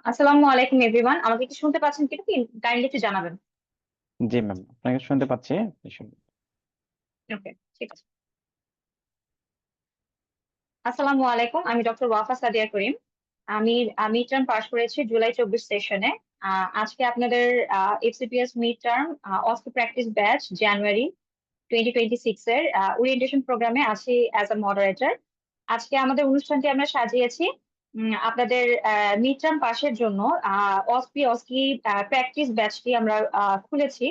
আসসালামু আলাইকুম এভরিওয়ান, আমাকে কি শুনতে পাচ্ছেন কিনা কাইন্ডলি একটু জানাবেন। জি ম্যাম, আপনাকে শুনতে পাচ্ছি। আপনি ওকে, ঠিক আছে। আসসালামু আলাইকুম, আমি ডক্টর ওয়াফা সাদিয়া করিম। আমি মিড টার্ম পাস করেছি জুলাই 24 সেশনে। আজকে আপনাদের এফসিপিএস মিড টার্ম অস্ত্র প্র্যাকটিস ব্যাচ জানুয়ারি 2026 এর ওরিয়েন্টেশন প্রোগ্রামে আছি অ্যাজ আ মডারেটর। আজকে আমাদের অনুষ্ঠানটি আমরা সাজিয়েছি আপনাদের মিড টার্ম পাসের জন্য। অস্কি প্র্যাকটিস ব্যাচটি আমরা খুলেছি।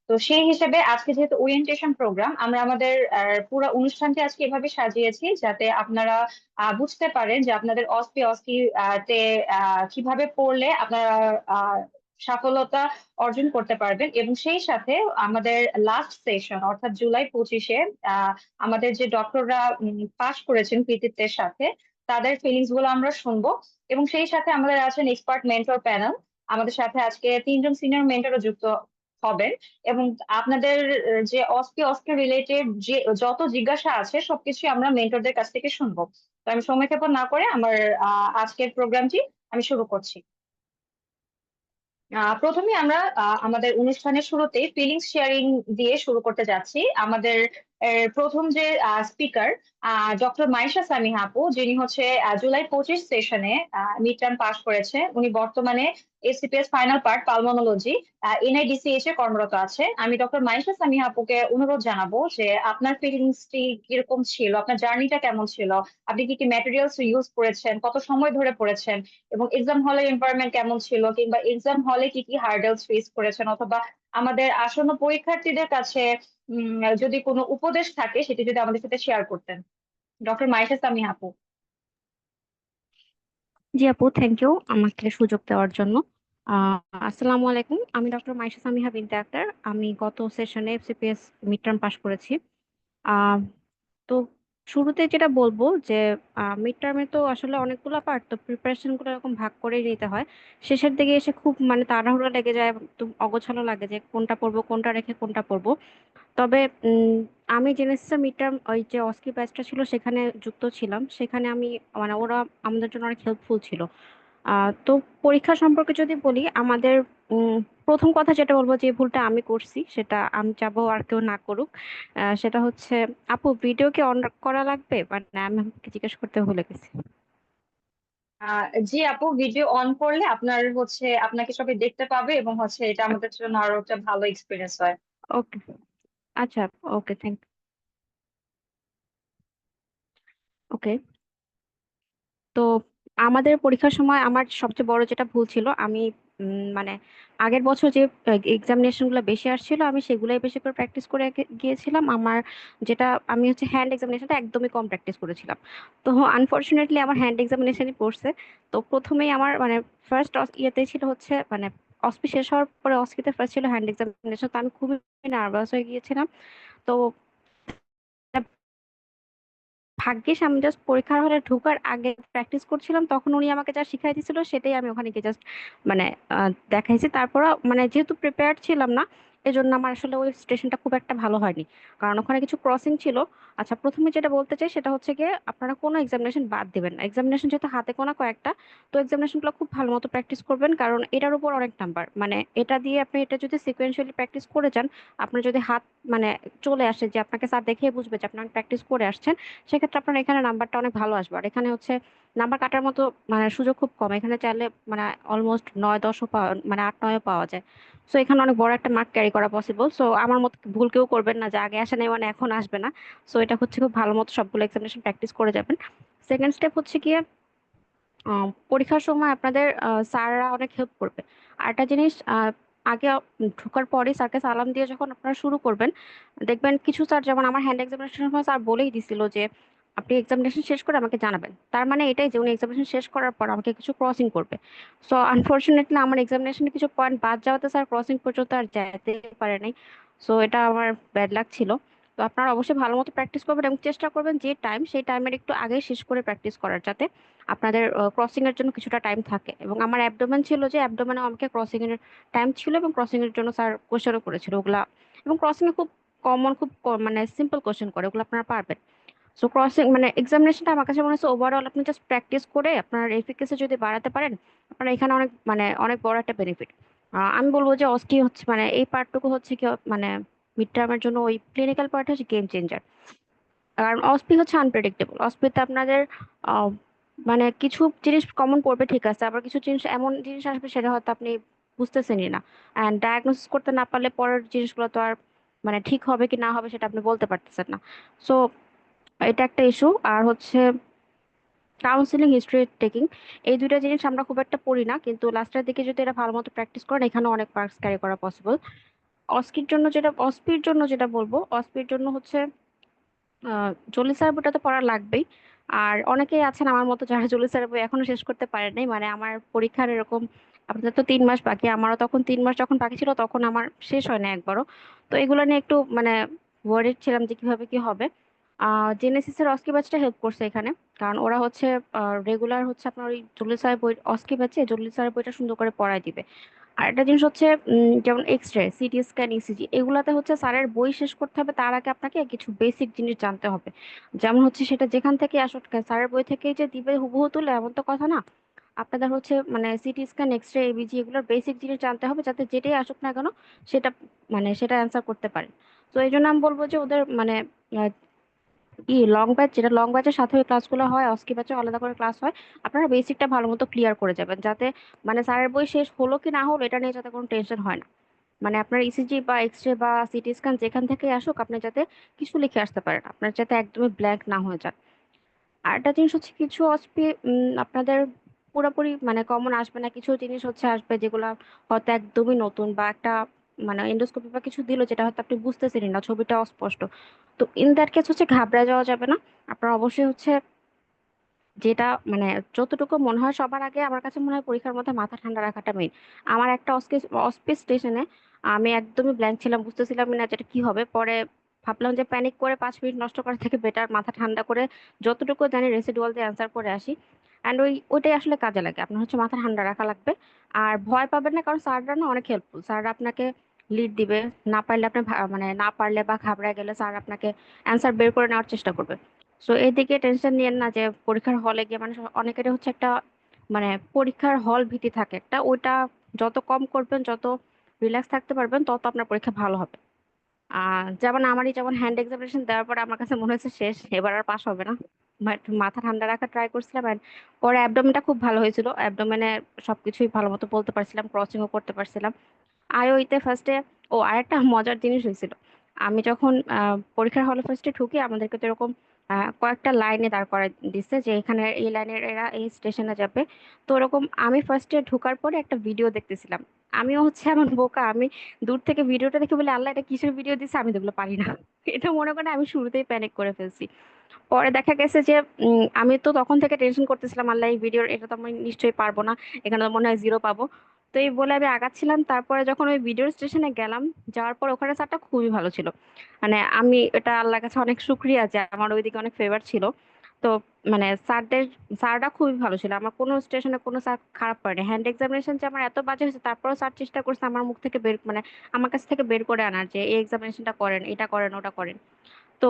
তো সেই হিসেবে আজকে যেহেতু ওরিয়েন্টেশন প্রোগ্রাম, আমরা আমাদের পুরো অনুষ্ঠানটি আজকে এভাবে সাজিয়েছি যাতে আপনারা বুঝতে পারেন যে আপনাদের অস্কি তে কিভাবে পড়লে আপনারা আহ, সফলতা অর্জন করতে পারবেন। এবং সেই সাথে আমাদের লাস্ট সেশন অর্থাৎ জুলাই 25-এ আমাদের যে ডক্টররা পাশ করেছেন কৃতিত্বের সাথে, তাদের ফিলিংস গুলো আমরা শুনবো। এবং সেই সাথে আমাদের আছেন এক্সপার্ট মেন্টর প্যানেল। আমাদের সাথে আজকে তিনজন সিনিয়র মেন্টরও যুক্ত হবেন। এবং আপনাদের যে অস্কি রিলেটেড যে যত জিজ্ঞাসা আছে সবকিছু আমরা মেন্টরদের কাছ থেকে শুনবো। তো আমি সময় ক্ষেপণ না করে আমার আজকের প্রোগ্রামটি আমি শুরু করছি। প্রথমে আমরা আমাদের অনুষ্ঠানের শুরুতে ফিলিংস শেয়ারিং দিয়ে শুরু করতে যাচ্ছি। আমাদের প্রথম যে স্পিকার ডক্টর মাইশা সামিহা আপু, যিনি হচ্ছে জুলাই 25 সেশনে মিড টার্ম পাস করেছে। উনি বর্তমানে এসিপিএস ফাইনাল পার্ট পালমোনোলজি এনআইডিসিএইচ এ কর্মরত আছে। আমি ডক্টর মাইশা সামিহা আপুকে অনুরোধ জানাবো যে আপনার ফিলিংসটি কিরকম ছিল, আপনার জার্নিটা কেমন ছিল, আপনি কি কি ম্যাটেরিয়ালস ইউজ করেছেন, কত সময় ধরে পড়েছেন, এবং এক্সাম হলের এনভায়রনমেন্ট কেমন ছিল, কিংবা এক্সাম হলে কি কি হার্ডেলস ফেস করেছেন, অথবা আমাদের আসন্ন পরীক্ষার্থীদের কাছে যদি কোনো উপদেশ থাকে সেটি যদি আমাদের সাথে শেয়ার করতেন। ডক্টর মাইশা সামি আপু। জি আপু, থ্যাংক ইউ আমাকে সুযোগ দেওয়ার জন্য। আহ আসসালামু আলাইকুম, আমি ডক্টর মাইশা সামিহা বিনতে আক্তার। আমি গত সেশনে এফসিপিএস মিড টার্ম পাস করেছি। আহ তো শুরুতে যেটা বলবো যে মিড টার্মে তো আসলে অনেকগুলো পার্ট, তো প্রিপারেশন গুলো এরকম ভাগ করেই নিতে হয়। শেষের দিকে এসে খুব মানে তাড়াহুড়ো লেগে যায়, তো অগোছালো লাগে যে কোনটা পড়বো, কোনটা রেখে কোনটা পড়বো। তবে আমি জেনেসিসের মিড টার্ম ওই যে অস্কি ব্যাচটা ছিল সেখানে যুক্ত ছিলাম। সেখানে আমি মানে ওরা আমাদের জন্য অনেক হেল্পফুল ছিল। তো পরীক্ষা সম্পর্কে যদি বলি, আমাদের প্রথম কথা যেটা বলবো, যে ভুলটা আমি করছি সেটা আমি চাবো আর কেউ না করুক। সেটা হচ্ছে, আপু ভিডিও কি অন করা লাগবে? মানে আমি আপনাকে জিজ্ঞেস করতে ভুলে গেছি। জি আপু, ভিডিও অন করলে আপনার হচ্ছে আপনাকে সবাই দেখতে পাবে, এবং হচ্ছে এটা আমাদের জন্য আরো একটা ভালো এক্সপিরিয়েন্স হয়। ওকে, আচ্ছা, ওকে, থ্যাংক ওকে। তো আমাদের পরীক্ষার সময় আমার সবচেয়ে বড় যেটা ভুল ছিল, আমি মানে আগের বছর যে এক্সামিনেশন গুলো বেশি আসছিল আমি সেগুলোই বেশি করে প্র্যাকটিস করে গিয়েছিলাম। আমার যেটা আমি হচ্ছে হ্যান্ড এক্সামিনেশনটা একদমই কম প্র্যাকটিস করেছিলাম। তো আনফরচুনেটলি আমার হ্যান্ড এক্সামিনেশনই পড়ছে। তো প্রথমেই আমার মানে ফার্স্ট ইয়েতে ছিল হচ্ছে মানে অসপি শেষ হওয়ার পরে অসকিতে ফার্স্ট ছিল হ্যান্ড এক্সামিনেশন। তো আমি খুবই নার্ভাস হয়ে গিয়েছিলাম। তো ভাগ্যিস আমি জাস্ট পরীক্ষার হলে ঢোকার আগে প্র্যাকটিস করছিলাম, তখন উনি আমাকে যা শিখাই দিয়েছিল সেটাই আমি ওখানে গিয়ে জাস্ট মানে দেখাইছি। তারপর মানে যেহেতু প্রিপেয়ার্ড ছিলাম না, এজন্য আমার আসলে ওই স্টেশনটা খুব একটা ভালো হয়নি, কারণ ওখানে কিছু ক্রসিং ছিল। আচ্ছা, প্রথমে যেটা বলতে চাই সেটা হচ্ছে গিয়ে আপনারা কোনো এক্সামিনেশন বাদ দিবেন না। এক্সামিনেশন যেহেতু হাতে গোনা কয়েকটা, তো এক্সামিনেশনগুলো খুব ভালো মতো প্র্যাকটিস করবেন, কারণ এটার উপর অনেক নাম্বার। মানে এটা দিয়ে আপনি এটা যদি সিকোয়েন্সিয়ালি প্র্যাকটিস করে যান, আপনার যদি হাত মানে চলে আসে যে আপনাকে স্যার দেখেই বুঝবে যে আপনি প্র্যাকটিস করে আসছেন, সেক্ষেত্রে আপনার এখানে নাম্বারটা অনেক ভালো আসবে। আর এখানে হচ্ছে নাম্বার কাটার মতো মানে সুযোগ খুব কম। এখানে চাইলে মানে অলমোস্ট 9-10ও পাওয়া মানে 8-9ও পাওয়া যায়। সো এখানে অনেক বড় একটা মার্ক ক্যারি করা পসিবল। সো আমার মতো ভুল কেউ করবেন না যে আগে আসে নাই মানে এখন আসবে না। সো এটা হচ্ছে খুব ভালো মতো সবগুলো এক্সামিনেশন প্র্যাকটিস করে যাবেন। সেকেন্ড স্টেপ হচ্ছে গিয়ে পরীক্ষার সময় আপনাদের স্যাররা অনেক হেল্প করবে। আর একটা জিনিস, আগে ঢোকার পরে স্যারকে সালাম দিয়ে যখন আপনারা শুরু করবেন, দেখবেন কিছু স্যার, যেমন আমার হ্যান্ড এক্সামিনেশনের সময় স্যার বলেই দিছিল যে আপনি এক্সামিনেশন শেষ করে আমাকে জানাবেন। তার মানে এটাই যে উনি এক্সামিনেশন শেষ করার পর আমাকে কিছু ক্রসিং করবে। সো আনফরচুনেটলি আমার এক্সামিনেশনে কিছু পয়েন্ট বাদ যাওয়াতে স্যার ক্রসিং পর্যন্ত আর যেতে পারে নাই। সো এটা আমার ব্যাড লাক ছিল। তো আপনারা অবশ্যই ভালো মতো প্র্যাকটিস করবেন এবং চেষ্টা করবেন যে টাইম, সেই টাইমের একটু আগে শেষ করে প্র্যাকটিস করার, যাতে আপনাদের ক্রসিং এর জন্য কিছুটা টাইম থাকে। এবং আমার অ্যাবডোমেন ছিল, যে অ্যাবডোমেনে আমাকে ক্রসিং এর টাইম ছিল, এবং ক্রসিং এর জন্য স্যার কোশ্চেনও করেছিল ওগুলা। এবং ক্রসিং এ খুব কমন, খুব মানে সিম্পল কোশ্চেন করে, ওগুলো আপনারা পারবেন। সো ক্রসিং মানে এক্সামিনেশনটা আমার কাছে মনে হচ্ছে ওভারঅল আপনি জাস্ট প্র্যাকটিস করে আপনার এফিকেসি যদি বাড়াতে পারেন, আপনার এখানে অনেক মানে অনেক বড় একটা বেনিফিট। আমি বলবো যে অস্টি হচ্ছে মানে এই পার্টটুকু হচ্ছে কি মানে মিড টার্মের জন্য ওই ক্লিনিক্যাল পার্ট হচ্ছে গেম চেঞ্জার। কারণ অস্পি হচ্ছে আনপ্রেডিক্টেবল। অস্পিতে আপনাদের আহ, মানে কিছু জিনিস কমন পড়বে ঠিক আছে, আবার কিছু জিনিস এমন জিনিস আসবে সেটা হয়তো আপনি বুঝতেছেনই না, অ্যান্ড ডায়াগনোসিস করতে না পারলে পরের জিনিসগুলো তো আর মানে ঠিক হবে কি না হবে সেটা আপনি বলতে পারতেছেন না। সো এটা একটা ইস্যু। আর হচ্ছে কাউন্সিলিং, হিস্ট্রি টেকিং, এই দুইটা জিনিস আমরা খুব একটা পড়ি না, কিন্তু লাস্টের দিকে যদি এটা ভালো মতো প্র্যাকটিস করেন এখানে অনেক মার্কস ক্যারি করা পসিবল। অস্পির জন্য যেটা বলবো, অস্পির জন্য হচ্ছে জলিসার বইটা তো পড়া লাগবেই। আর অনেকেই আছেন আমার মতো যারা জলিসার বই এখনো শেষ করতে পারেন নাই, মানে আমার পরীক্ষার এরকম, আপনাদের তো 3 মাস বাকি, আমারও তখন 3 মাস যখন বাকি ছিল তখন আমার শেষ হয় না একবারও। তো এগুলো নিয়ে একটু মানে ওয়ারিড ছিলাম যে কিভাবে কি হবে। জেনেসিস এর অস্কি ব্যাচটা হেল্প করছে এখানে, কারণ ওরা হচ্ছে রেগুলার হচ্ছে আপনার ওই জলিসার বই অস্কি ব্যাচে জলিসার বইটা সুন্দর করে পড়ায় দিবে। আর একটা জিনিস হচ্ছে যেমন X ray, CT scan, ECG, এগুলাতে হচ্ছে স্যারের বই শেষ করতে হবে তার আগে আপনাকে কিছু বেসিক জিনিস জানতে হবে। যেমন হচ্ছে সেটা যেখান থেকে আসুক স্যারের বই থেকেই যে দিবে হুবহু তুলে এমন তো কথা না। আপনাদের হচ্ছে মানে CT scan, X ray, ABG এগুলোর বেসিক জিনিস জানতে হবে যাতে যেটাই আসুক না কেন সেটা মানে সেটা অ্যান্সার করতে পারেন। তো এই জন্য আমি বলবো যে ওদের মানে লং ব্যাচ, যেটা লং ব্যাচের সাথে ওই ক্লাসগুলো হয়, অস্কি ব্যাচে আলাদা করে ক্লাস হয়, আপনারা বেসিকটা ভালো মতো ক্লিয়ার করে যাবেন যাতে মানে স্যারের বই শেষ হলো কি না হলো এটা নিয়ে যাতে কোনো টেনশন হয় না। মানে আপনার ইসিজি বা এক্স রে বা সিটি স্ক্যান যেখান থেকে আসুক আপনি যাতে কিছু লিখে আসতে পারেন, আপনার যাতে একদমই ব্ল্যাঙ্ক না হয়ে যান। আর একটা জিনিস হচ্ছে কিছু অস্পি আপনাদের পুরোপুরি মানে কমন আসবে না, কিছু জিনিস হচ্ছে আসবে যেগুলো হয়তো একদমই নতুন, বা একটা মানে এন্ডোস্কোপি বা কিছু দিল যেটা হয়তো আপনি বুঝতেছেন না, ছবিটা অস্পষ্ট। তো ইন দ্যাট কেস হচ্ছে ঘাবড়ে যাওয়া যাবে না। আপনার অবশ্যই হচ্ছে যেটা মানে যতটুকু মনে হয় সবার আগে আমার কাছে মনে হয় পরীক্ষার মধ্যে মাথা ঠান্ডা রাখাটা মেইন। আমার একটা অস্পিস স্টেশনে আমি একদমই ব্ল্যাঙ্ক ছিলাম, বুঝতেছিলাম না যেটা কি হবে। পরে ভাবলাম যে প্যানিক করে 5 মিনিট নষ্ট করার থেকে বেটার মাথা ঠান্ডা করে যতটুকু জানি রেসিডুয়াল দিয়ে অ্যান্সার করে আসি। অ্যান্ড ওইটাই আসলে কাজে লাগে, আপনার হচ্ছে মাথা ঠান্ডা রাখা লাগবে। আর ভয় পাবেন না, কারণ স্যাররা না অনেক হেল্পফুল, স্যাররা আপনাকে লিড দিবে। না পারলে আপনি মানে না পারলে বা ঘাবড়ে গেলে স্যার আপনাকে অ্যান্সার বের করে নেওয়ার চেষ্টা করবে। সো এদিকে টেনশন নিয়েন না যে পরীক্ষার হলে গিয়ে মানুষ অনেকেরই হচ্ছে একটা মানে পরীক্ষার হল ভীতি থাকে একটা, ওইটা যত কম করবেন, যত রিল্যাক্স থাকতে পারবেন তত আপনার পরীক্ষা ভালো হবে। যেমন আমারই যেমন হ্যান্ড এক্সামিনেশন দেওয়ার পরে আমার কাছে মনে হচ্ছে শেষ, এবার আর পাস হবে না, বাট মাথা ঠান্ডা রাখা ট্রাই করছিলাম। and পরে অ্যাবডোমেনটা খুব ভালো হয়েছিল, অ্যাবডোমেনে সবকিছুই ভালো মতো বলতে পারছিলাম, ক্রসিংও করতে পারছিলাম। আইওইতে ফার্স্টে, ও আরেকটা মজার জিনিস হয়েছিল, আমি যখন পরীক্ষার হলে ফার্স্টে ঢুকি আমাদেরকে তো এরকম কয়েকটা লাইনে দাঁড় করায় দিচ্ছে যে এখানে এই লাইনের এরা এই স্টেশনে যাবে। তো ওরকম আমি ফার্স্টে ঢোকার পরে একটা ভিডিও দেখতেছিলাম। আমিও হচ্ছে এমন বোকা, আমি দূর থেকে ভিডিওটা দেখে বলি আল্লাহ এটা কিসের ভিডিও দিচ্ছে, আমি দেখলো পারি না। এটা মনে করে আমি শুরুতেই প্যানিক করে ফেলছি। পরে দেখা গেছে যে আমি তো তখন থেকে টেনশন করতেছিলাম আল্লাহ এই ভিডিওর এটা তো আমি নিশ্চয়ই পারবো না, এখানে তো মনে হয় জিরো পাবো। তো এই বলে আমি আগাচ্ছিলাম, তারপরে যখন ওই ভিডিওর স্টেশনে গেলাম, যাওয়ার পর ওখানে স্যারটা খুবই ভালো ছিল। মানে আমি এটা আল্লাহর কাছে অনেক শুক্রিয়া যে আমার ওইদিকে অনেক ফেভার ছিল। তো মানে স্যাররা খুবই ভালো ছিল, আমার কোনো স্টেশনে কোনো স্যার খারাপ করেনি। হ্যান্ড এক্সামিনেশন যে আমার এত বাজে হয়েছে তারপরেও স্যার চেষ্টা করছে আমার মুখ থেকে বের মানে আমার কাছ থেকে বের করে আনার যে এই এক্সামিনেশনটা করেন, এটা করেন, ওটা করেন। তো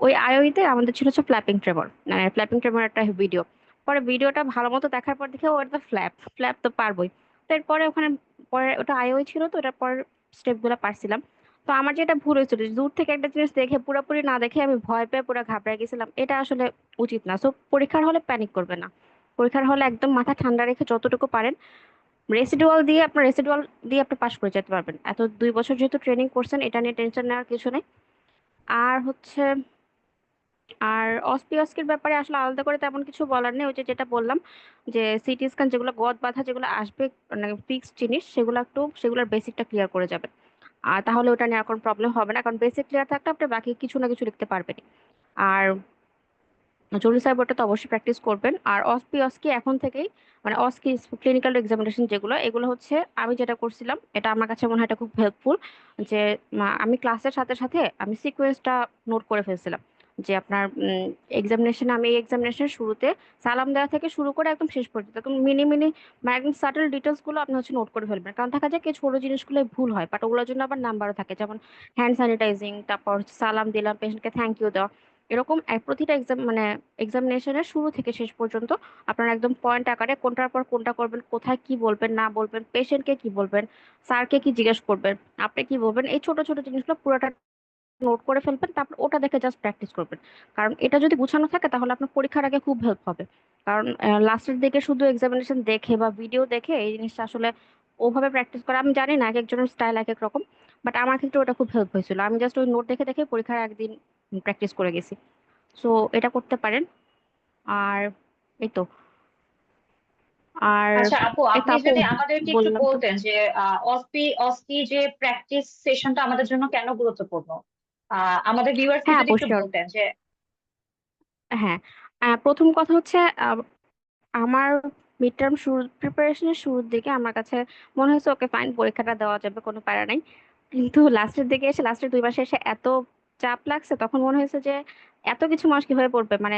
ওই আইওইতে আমাদের ছিল হচ্ছে ফ্ল্যাপিং ট্রেমর, মানে ফ্ল্যাপিং ট্রেমর একটা ভিডিও। পরে ভিডিওটা ভালো মতো দেখার পর দেখে ও এটা ফ্ল্যাপ ফ্ল্যাপ তো পারবোই। তো এরপরে ওখানে পরে ওটা আইওই ছিল, তো ওটার পর স্টেপ গুলো পারছিলাম। তো আমার যেটা ভুল হয়েছিল যে দূর থেকে একটা জিনিস দেখে পুরোপুরি না দেখে আমি ভয় পেয়ে পুরো ঘাবড়ে গেছিলাম, এটা আসলে উচিত না। সো পরীক্ষার হলে প্যানিক করবে না, পরীক্ষার হলে একদম মাথা ঠান্ডা রেখে যতটুকু পারেন রেসিডুয়াল দিয়ে আপনি পাশ করে যেতে পারবেন। এত 2 বছর যেহেতু ট্রেনিং করছেন এটা নিয়ে টেনশন নেওয়ার কিছু নেই। আর হচ্ছে আর অস্কির ব্যাপারে আসলে আলাদা করে তেমন কিছু বলার নেই, ওই যে যেটা বললাম যে সিটি স্ক্যান যেগুলো গদ বাঁধা যেগুলো আসবে মানে ফিক্সড জিনিস, সেগুলো একটু সেগুলোর বেসিকটা ক্লিয়ার করে যাবেন। আর তাহলে ওটা নিয়ে আর কোনো প্রবলেম হবে না, কারণ বেসিক ক্লিয়ার থাকলে আপনি বাকি কিছু না কিছু লিখতে পারবেন। আর জরুরি সাইবারটা তো অবশ্যই প্র্যাকটিস করবেন। আর অস্কি এখন থেকেই মানে অস্কি ক্লিনিক্যাল এক্সামিনেশন যেগুলো এগুলো হচ্ছে আমি যেটা করছিলাম এটা আমার কাছে মনে হয় এটা খুব হেল্পফুল। যে আমি ক্লাসের সাথে সাথে আমি সিকোয়েন্সটা নোট করে ফেলছিলাম, যে আপনার আমি এই এক্সামিনেশন শুরুতে সালাম দেওয়া থেকে শুরু করে একদম শেষ পর্যন্ত একদম মিনি মিনি মানে একদম সাটল ডিটেলস গুলো আপনি হচ্ছে নোট করে ফেলবেন, কারণ দেখা যায় কি ছোট জিনিসগুলো ভুল হয় বাট ওগুলোর জন্য আবার নাম্বারও থাকে, যেমন হ্যান্ড স্যানিটাইজিং, তারপর হচ্ছে সালাম দিলাম, পেশেন্টকে থ্যাংক ইউ দেওয়া, এরকম প্রতিটা এক্সামিনেশনের শুরু থেকে শেষ পর্যন্ত আপনারা একদম পয়েন্ট আকারে কোনটার পর কোনটা করবেন, কোথায় কি বলবেন না বলবেন, পেশেন্টকে কি বলবেন, স্যারকে কি জিজ্ঞেস করবেন, আপনি কি বলবেন, এই ছোট ছোট জিনিসগুলো পুরোটা নোট করে ফেলবেন, তারপর ওটা দেখে জাস্ট প্র্যাকটিস করবেন। কারণ এটা যদি গুছানো থাকে তাহলে আপনার পরীক্ষার আগে খুব হেল্প হবে। কারণ লাস্টের দিকে শুধু এক্সামিনেশন দেখে বা ভিডিও দেখে এই জিনিসটা আসলে ওভাবে প্র্যাকটিস করা, আমি জানি না এক একজনের স্টাইল এক এক রকম, বাট আমার ক্ষেত্রে ওটা খুব হেল্প হয়েছিল। আমি জাস্ট ওই নোট দেখে দেখে পরীক্ষার একদিন প্র্যাকটিস করে গেছি। সো এটা করতে পারেন। আর এই তো। আর আচ্ছা আপু, এই তো আপনি আপু, যদি আমাদেরকে একটু বললাম তো। বলতেন যে অস্পি যে প্র্যাকটিস সেশনটা আমাদের জন্য কেন গুরুত্বপূর্ণ, আমাদের ভিউয়ার্স কে হ্যাঁ যদি আপু, একটু sure। বলতেন যে। হ্যাঁ, প্রথম কথা হচ্ছে আমার মিড টার্ম প্রিপারেশনের শুরুর দিকে আমার কাছে মনে হয়েছে ওকে ফাইন, পরীক্ষাটা দেওয়া যাবে, কোনো প্যারা নাই। কিন্তু লাস্টের দিকে এসে, লাস্টের 2 মাসে এসে এত চাপ লাগছে, তখন মনে হয়েছে যে এত কিছু মানুষ কিভাবে পড়বে, মানে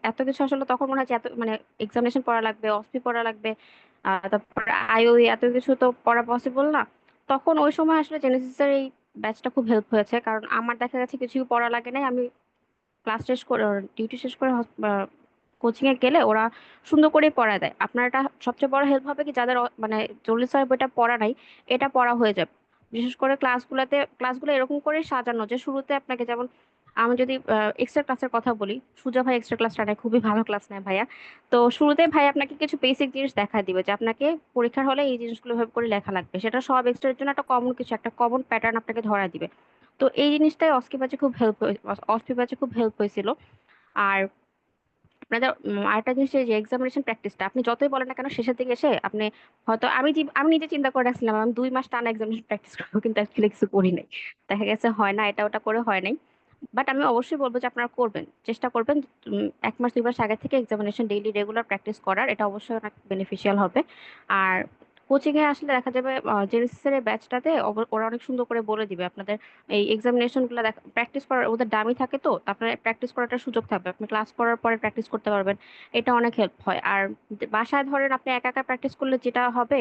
এত কিছু আসলে তখন মনে হচ্ছে এত মানে এক্সামিনেশন পড়া লাগবে, অসপি পড়া লাগবে, তারপর আইওই, এত কিছু তো পড়া পসিবল না। তখন ওই সময় আসলে জেনেসিসের এই ব্যাচটা খুব হেল্প হয়েছে, কারণ আমার দেখা গেছে কিছু পড়া লাগে নাই। আমি ক্লাস শেষ করে, ডিউটি শেষ করে কোচিং এ গেলে ওরা সুন্দর করে পড়ায় দেয়। আপনার এটা সবচেয়ে বড় হেল্প হবে কি, যাদের মানে 40 বইটা পড়া নাই, এটা পড়া হয়ে যাবে। বিশেষ করে ক্লাসগুলো এরকম করে সাজানো যে শুরুতে আপনাকে যেমন, আমি যদি এক্সট্রা ক্লাসের কথা বলি, সুজা ভাই এক্সট্রা ক্লাসটা নেয়, খুবই ভালো ক্লাস নেয় ভাইয়া। তো শুরুতে ভাই আপনাকে কিছু বেসিক জিনিস দেখা দিবে যে আপনাকে পরীক্ষার হলে এই জিনিসগুলো ভাবে করে লেখা লাগবে, সেটা সব এক্সট্রার জন্য একটা কমন কিছু, একটা কমন প্যাটার্ন আপনাকে ধরা দিবে। তো এই জিনিসটাই অস্কি ব্যাচে খুব হেল্প হয়েছিল। আর আপনাদের আরেকটা জিনিস, এই যে এক্সামিনেশন প্র্যাকটিসটা আপনি যতই বলেন না কেন, শেষের দিকে এসে আপনি হয়তো, আমি নিজে চিন্তা করে রাখছিলাম আমি 2 মাস টানা এক্সামিনেশন প্র্যাকটিস করবো, কিন্তু অ্যাকচুয়ালি কিছু করি নাই। দেখা গেছে হয় না, এটা ওটা করে হয় নাই। বাট আমি অবশ্যই বলবো যে আপনারা করবেন, চেষ্টা করবেন 1 মাস 2 মাস আগে থেকে এক্সামিনেশন ডেইলি রেগুলার প্র্যাকটিস করার, এটা অবশ্যই অনেক বেনিফিশিয়াল হবে। আর কোচিং এ আসলে দেখা যাবে জেনেসিসের ব্যাচটাতে ওরা অনেক সুন্দর করে বলে দিবে আপনাদের এই এক্সামিনেশন গুলো প্র্যাকটিস করার, ওদের ডামি থাকে, তো আপনার প্র্যাকটিস করাটা সুযোগ থাকবে, আপনি ক্লাস করার পরে প্র্যাকটিস করতে পারবেন। এটা অনেক হেল্প হয়। আর বাসায় ধরেন আপনি একা একা প্র্যাকটিস করলে যেটা হবে,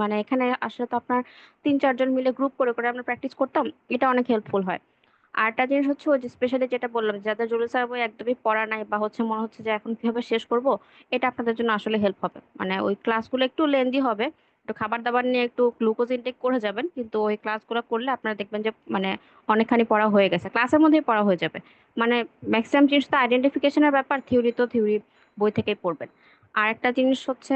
মানে এখানে আসলে তো আপনার 3-4 জন মিলে গ্রুপ করে করে আমরা প্র্যাকটিস করতাম, এটা অনেক হেল্পফুল হয়। আরেকটা জিনিস হচ্ছে ওই যে স্পেশালি যেটা বললাম, যাদের জরুরি স্যার বই একদমই পড়া নাই বা হচ্ছে মনে হচ্ছে যে এখন কিভাবে শেষ করব, এটা আপনাদের জন্য আসলে হেল্প হবে। মানে ওই ক্লাসগুলো একটু লেন্দি হবে, একটু খাবার দাবার নিয়ে একটু গ্লুকোজ ইনটেক করে যাবেন, কিন্তু ওই ক্লাসগুলো করলে আপনারা দেখবেন যে মানে অনেকখানি পড়া হয়ে গেছে, ক্লাসের মধ্যেই পড়া হয়ে যাবে। মানে ম্যাক্সিমাম জিনিস তো আইডেন্টিফিকেশনের ব্যাপার, থিওরি তো থিওরি বই থেকেই পড়বেন। আর একটা জিনিস হচ্ছে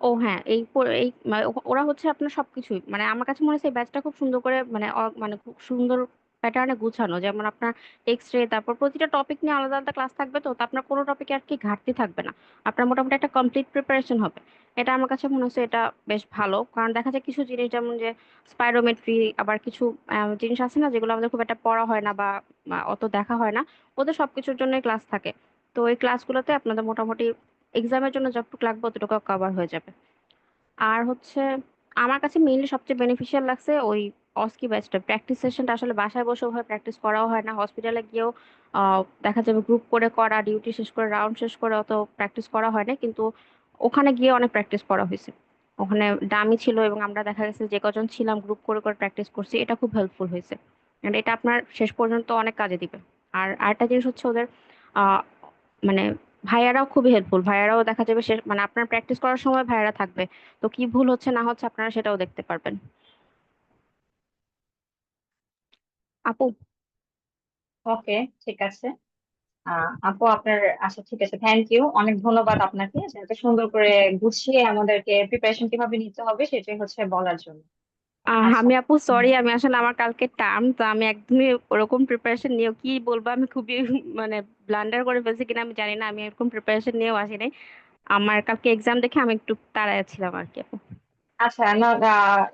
ও হ্যাঁ, ওরা হচ্ছে আপনার সবকিছুই, মানে আমার কাছে মনে হচ্ছে এই ব্যাচটা খুব সুন্দর করে, মানে মানে খুব সুন্দর প্যাটার্নে গুছানো। যেমন আপনার এক্স রে, তারপর প্রতিটা টপিক নিয়ে আলাদা আলাদা ক্লাস থাকবে, তো তো আপনার কোনো টপিকে আর কি ঘাটতি থাকবে না, আপনার মোটামুটি একটা কমপ্লিট প্রিপারেশন হবে। এটা আমার কাছে মনে হচ্ছে এটা বেশ ভালো। কারণ দেখা যায় কিছু জিনিস যেমন যে স্পাইরোমেট্রি, আবার কিছু জিনিস আছে না যেগুলো আমাদের খুব একটা পড়া হয় না বা অত দেখা হয় না, ওদের সবকিছুর জন্য ক্লাস থাকে। তো এই ক্লাসগুলোতে আপনাদের মোটামুটি এক্সামের জন্য যতটুকু লাগবে অতটুকু কভার হয়ে যাবে। আর হচ্ছে আমার কাছে মেইনলি সবচেয়ে বেনিফিশিয়াল লাগছে ওই অস্কি ব্যাচটা, প্র্যাকটিস সেশনটা আসলে বাসায় বসে ওভাবে প্র্যাকটিস করাও হয় না, হসপিটালে গিয়েও দেখা যাবে গ্রুপ করে করা, ডিউটি শেষ করে রাউন্ড শেষ করে অত প্র্যাকটিস করা হয় না, কিন্তু ওখানে গিয়ে অনেক প্র্যাকটিস করা হয়েছে। ওখানে ডামি ছিল এবং আমরা দেখা গেছে যে কজন ছিলাম গ্রুপ করে করে প্র্যাকটিস করছি, এটা খুব হেল্পফুল হয়েছে। And এটা আপনার শেষ পর্যন্ত অনেক কাজে দিবে। আর আরেকটা জিনিস হচ্ছে ওদের আহ মানে ভাইয়ারাও খুবই হেল্পফুল, ভাইয়ারাও দেখা যাবে মানে আপনার প্র্যাকটিস করার সময় ভাইয়ারা থাকবে, তো কি ভুল হচ্ছে না হচ্ছে আপনারা সেটাও দেখতে পারবেন। আপু। ওকে, ঠিক আছে। আপু আপনার, আচ্ছা ঠিক আছে, থ্যাংক ইউ, অনেক ধন্যবাদ আপনাকে যে এত সুন্দর করে গুছিয়ে আমাদেরকে প্রিপারেশন কিভাবে নিতে হবে সেটাই হচ্ছে বলার জন্য। আচ্ছা। আমি আপু সরি, আমি আসলে আমার কালকে টার্ম, তো আমি একদমই ওরকম প্রিপারেশন নিয়েও কি বলবো, আমি খুবই মানে ব্লান্ডার করে ফেলছি কিনা আমি জানি না, আমি এরকম প্রিপারেশন নিয়েও আসি নাই। আমার কালকে এক্সাম দেখে আমি একটু তাড়ায় ছিলাম আর কি আপু। আচ্ছা না,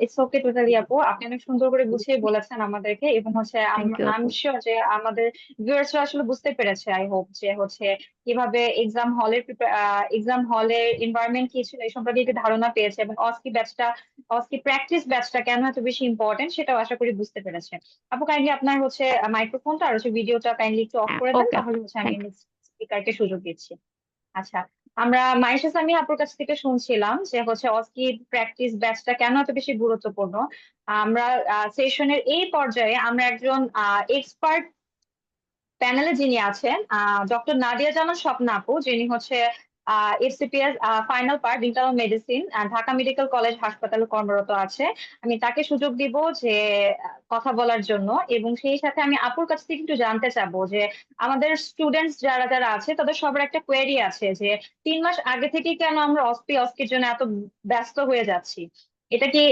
ইটস ওকে টোটালি আপু, আপনি অনেক সুন্দর করে গুছিয়ে বলেছেন আমাদেরকে, এবং হচ্ছে থ্যাংক ইউ আই এম আপু। শিওর যে আমাদের ভিউয়ার্সরা আসলে বুঝতে পেরেছে, আই হোপ, যে হচ্ছে কিভাবে এক্সাম হলের এনভায়রনমেন্ট কি ছিল এই সম্পর্কে একটু ধারণা পেয়েছে, এবং অস্কি প্র্যাকটিস ব্যাচটা কেন এত বেশি ইম্পর্টেন্ট সেটাও আশা করি বুঝতে পেরেছে। আপু কাইন্ডলি আপনার হচ্ছে মাইক্রোফোনটা আর হচ্ছে ভিডিওটা কাইন্ডলি একটু অফ হ্যাঁ করে দেন, ওকে আপু, তাহলে হচ্ছে আমি থ্যাংক নেক্সট স্পিকারকে সুযোগ দিচ্ছি। আচ্ছা। আমরা মাইশা সামি আপুর কাছ থেকে শুনছিলাম যে হচ্ছে অস্কি প্র্যাকটিস ব্যাচটা কেন এত বেশি গুরুত্বপূর্ণ। আমরা সেশনের এই পর্যায়ে আমরা একজন এক্সপার্ট প্যানেলে যিনি আছেন ডক্টর নাদিয়া জামান স্বপ্না আপু, যিনি হচ্ছে FCPS final part internal medicine Dhaka medical college হাসপাতালে কর্মরত আছে। আমি তাকে সুযোগ দিব যে কথা বলার জন্য, এবং সেই সাথে আমি আপুর কাছ থেকে একটু জানতে চাবো যে আমাদের স্টুডেন্টস যারা যারা আছে তাদের সবার একটা কোয়েরি আছে যে 3 মাস আগে থেকে কেন আমরা অস্কির জন্য এত ব্যস্ত হয়ে যাচ্ছি। এটা কি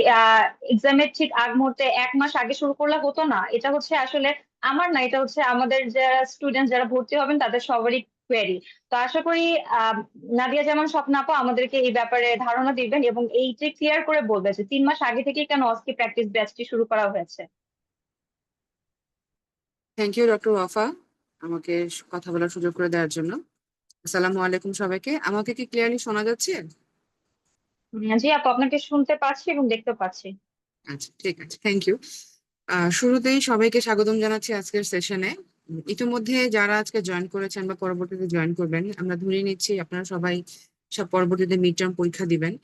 এক্সামের ঠিক আগ মুহূর্তে 1 মাস আগে শুরু করলে হতো না? এটা হচ্ছে আসলে আমার না, এটা হচ্ছে আমাদের যারা স্টুডেন্ট যারা ভর্তি হবেন তাদের সবারই কোয়েরি। তো আশা করি আহ নাদিয়া জামান স্বপ্না আপা আমাদেরকে এই ব্যাপারে ধারণা দিবেন এবং এইটা ক্লিয়ার করে বলবে যে 3 মাস আগে থেকে কেন অস্কি প্র্যাকটিস ব্যাচটি শুরু করা হয়েছে। থ্যাংক ইউ ডক্টর ওয়াফা, আমাকে কথা বলার সুযোগ করে দেওয়ার জন্য। আসসালামু আলাইকুম সবাইকে। আমাকে কি ক্লিয়ারলি শোনা যাচ্ছে? জি আপু, আপনাকে শুনতে পাচ্ছি এবং দেখতে পাচ্ছি। আচ্ছা, ঠিক আছে, থ্যাংক ইউ। শুরুতেই সবাইকে স্বাগতম জানাচ্ছি আজকের সেশনে। ইতিমধ্যে যারা আজকে জয়েন করেছেন বা পরবর্তীতে জয়েন করবেন, আমরা ধরে নিচ্ছি আপনারা সবাই সব পরবর্তীতে মিড টার্ম পরীক্ষা দিবেন।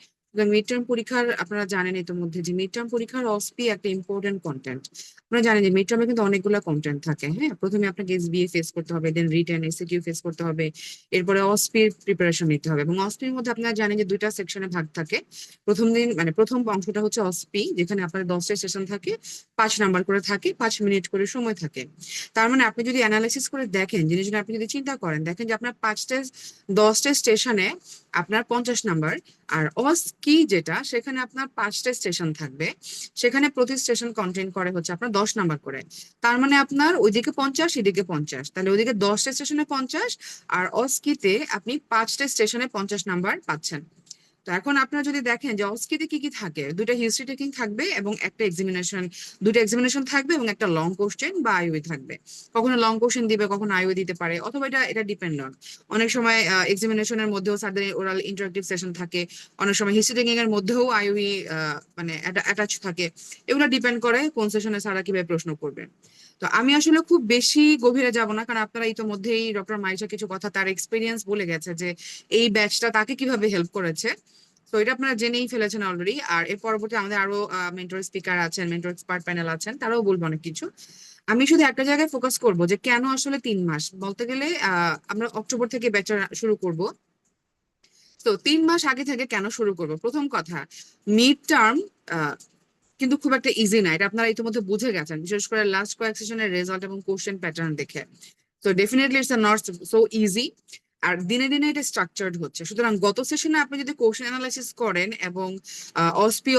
মিড টার্ম পরীক্ষার আপনারা জানেন ইতিমধ্যে যে মিড টার্ম পরীক্ষার অসপি একটা ইম্পর্টেন্ট কন্টেন্ট। আপনারা জানেন যে মিড টার্মে কিন্তু অনেকগুলো কন্টেন্ট থাকে। হ্যাঁ, প্রথমে আপনাকে এসবিএ ফেস করতে হবে, দেন রিটেন এসিকিউ ফেস করতে হবে, এরপরে অসপির প্রিপারেশন নিতে হবে। এবং অসপির মধ্যে আপনারা জানেন যে 2টা সেকশনে ভাগ থাকে। প্রথম দিন মানে প্রথম অংশটা হচ্ছে অসপি, যেখানে আপনার 10টা সেশন থাকে, 5 নাম্বার করে থাকে, 5 মিনিট করে সময় থাকে। তার মানে আপনি যদি অ্যানালাইসিস করে দেখেন, জিনিসটা আপনি যদি চিন্তা করেন, দেখেন যে আপনার 10টা স্টেশনে আপনার 50 নাম্বার, আর অস্কি যেটা সেখানে আপনার 5টা স্টেশন থাকবে, সেখানে প্রতি স্টেশন কন্টেন্ট করে হচ্ছে আপনার 10 নাম্বার করে। তার মানে আপনার ওইদিকে 50 এদিকে 50, তাহলে ওইদিকে 10টা স্টেশনে 50 আর অস্কিতে আপনি 5টা স্টেশনে 50 নাম্বার পাচ্ছেন। তো এখন আপনারা যদি দেখেন যে অস্কিতে কি কি থাকে, 2টা হিস্ট্রি টেকিং থাকবে এবং একটা এক্সামিনেশন, 2টা এক্সামিনেশন থাকবে এবং একটা লং কোশ্চেন বা আইওই থাকবে। কখনো লং কোশ্চেন দিবে, কখনো আইওই দিতে পারে, অথবা এটা এটা ডিপেন্ড অন। অনেক সময় এক্সামিনেশনের মধ্যেও স্যারদের ওরাল ইন্টারেক্টিভ সেশন থাকে, অনেক সময় হিস্ট্রি টেকিং এর মধ্যেও আইওই মানে অ্যাটাচ থাকে। এগুলো ডিপেন্ড করে কোন সেশনে স্যাররা কিভাবে প্রশ্ন করবে। তো আমি আসলে খুব বেশি গভীরে যাব না, কারণ আপনারা ইতোমধ্যেই ডক্টর মাইশা কিছু কথা তার এক্সপিরিয়েন্স বলে গেছে যে এই ব্যাচটা তাকে কিভাবে হেল্প করেছে। তো এটা আপনারা জেনেই ফেলেছেন অলরেডি। আর এর পরবর্তী আমাদের আরো মেন্টর স্পিকার আছেন, মেন্টর এক্সপার্ট প্যানেল আছেন, তারাও বলবো অনেক কিছু। আমি শুধু একটা জায়গায় ফোকাস করব যে কেন আসলে 3 মাস বলতে গেলে আমরা অক্টোবর থেকে ব্যাচ শুরু করব। তো 3 মাস আগে থেকে কেন শুরু করব? প্রথম কথা, মিড টার্ম কিন্তু খুব একটা ইজি না, এটা আপনারা ইতিমধ্যে বুঝে গেছেন, বিশেষ করে লাস্ট কয়েক সেশনের রেজাল্ট এবং কোশ্চেন প্যাটার্ন দেখে। তো definitely it's not so easy. আর দিনে দিনে এটা স্ট্রাকচার্ড হচ্ছে। সুতরাং গত সেশনে আপনি যদি কোশ্চেন অ্যানালাইসিস করেন এবং অস্কি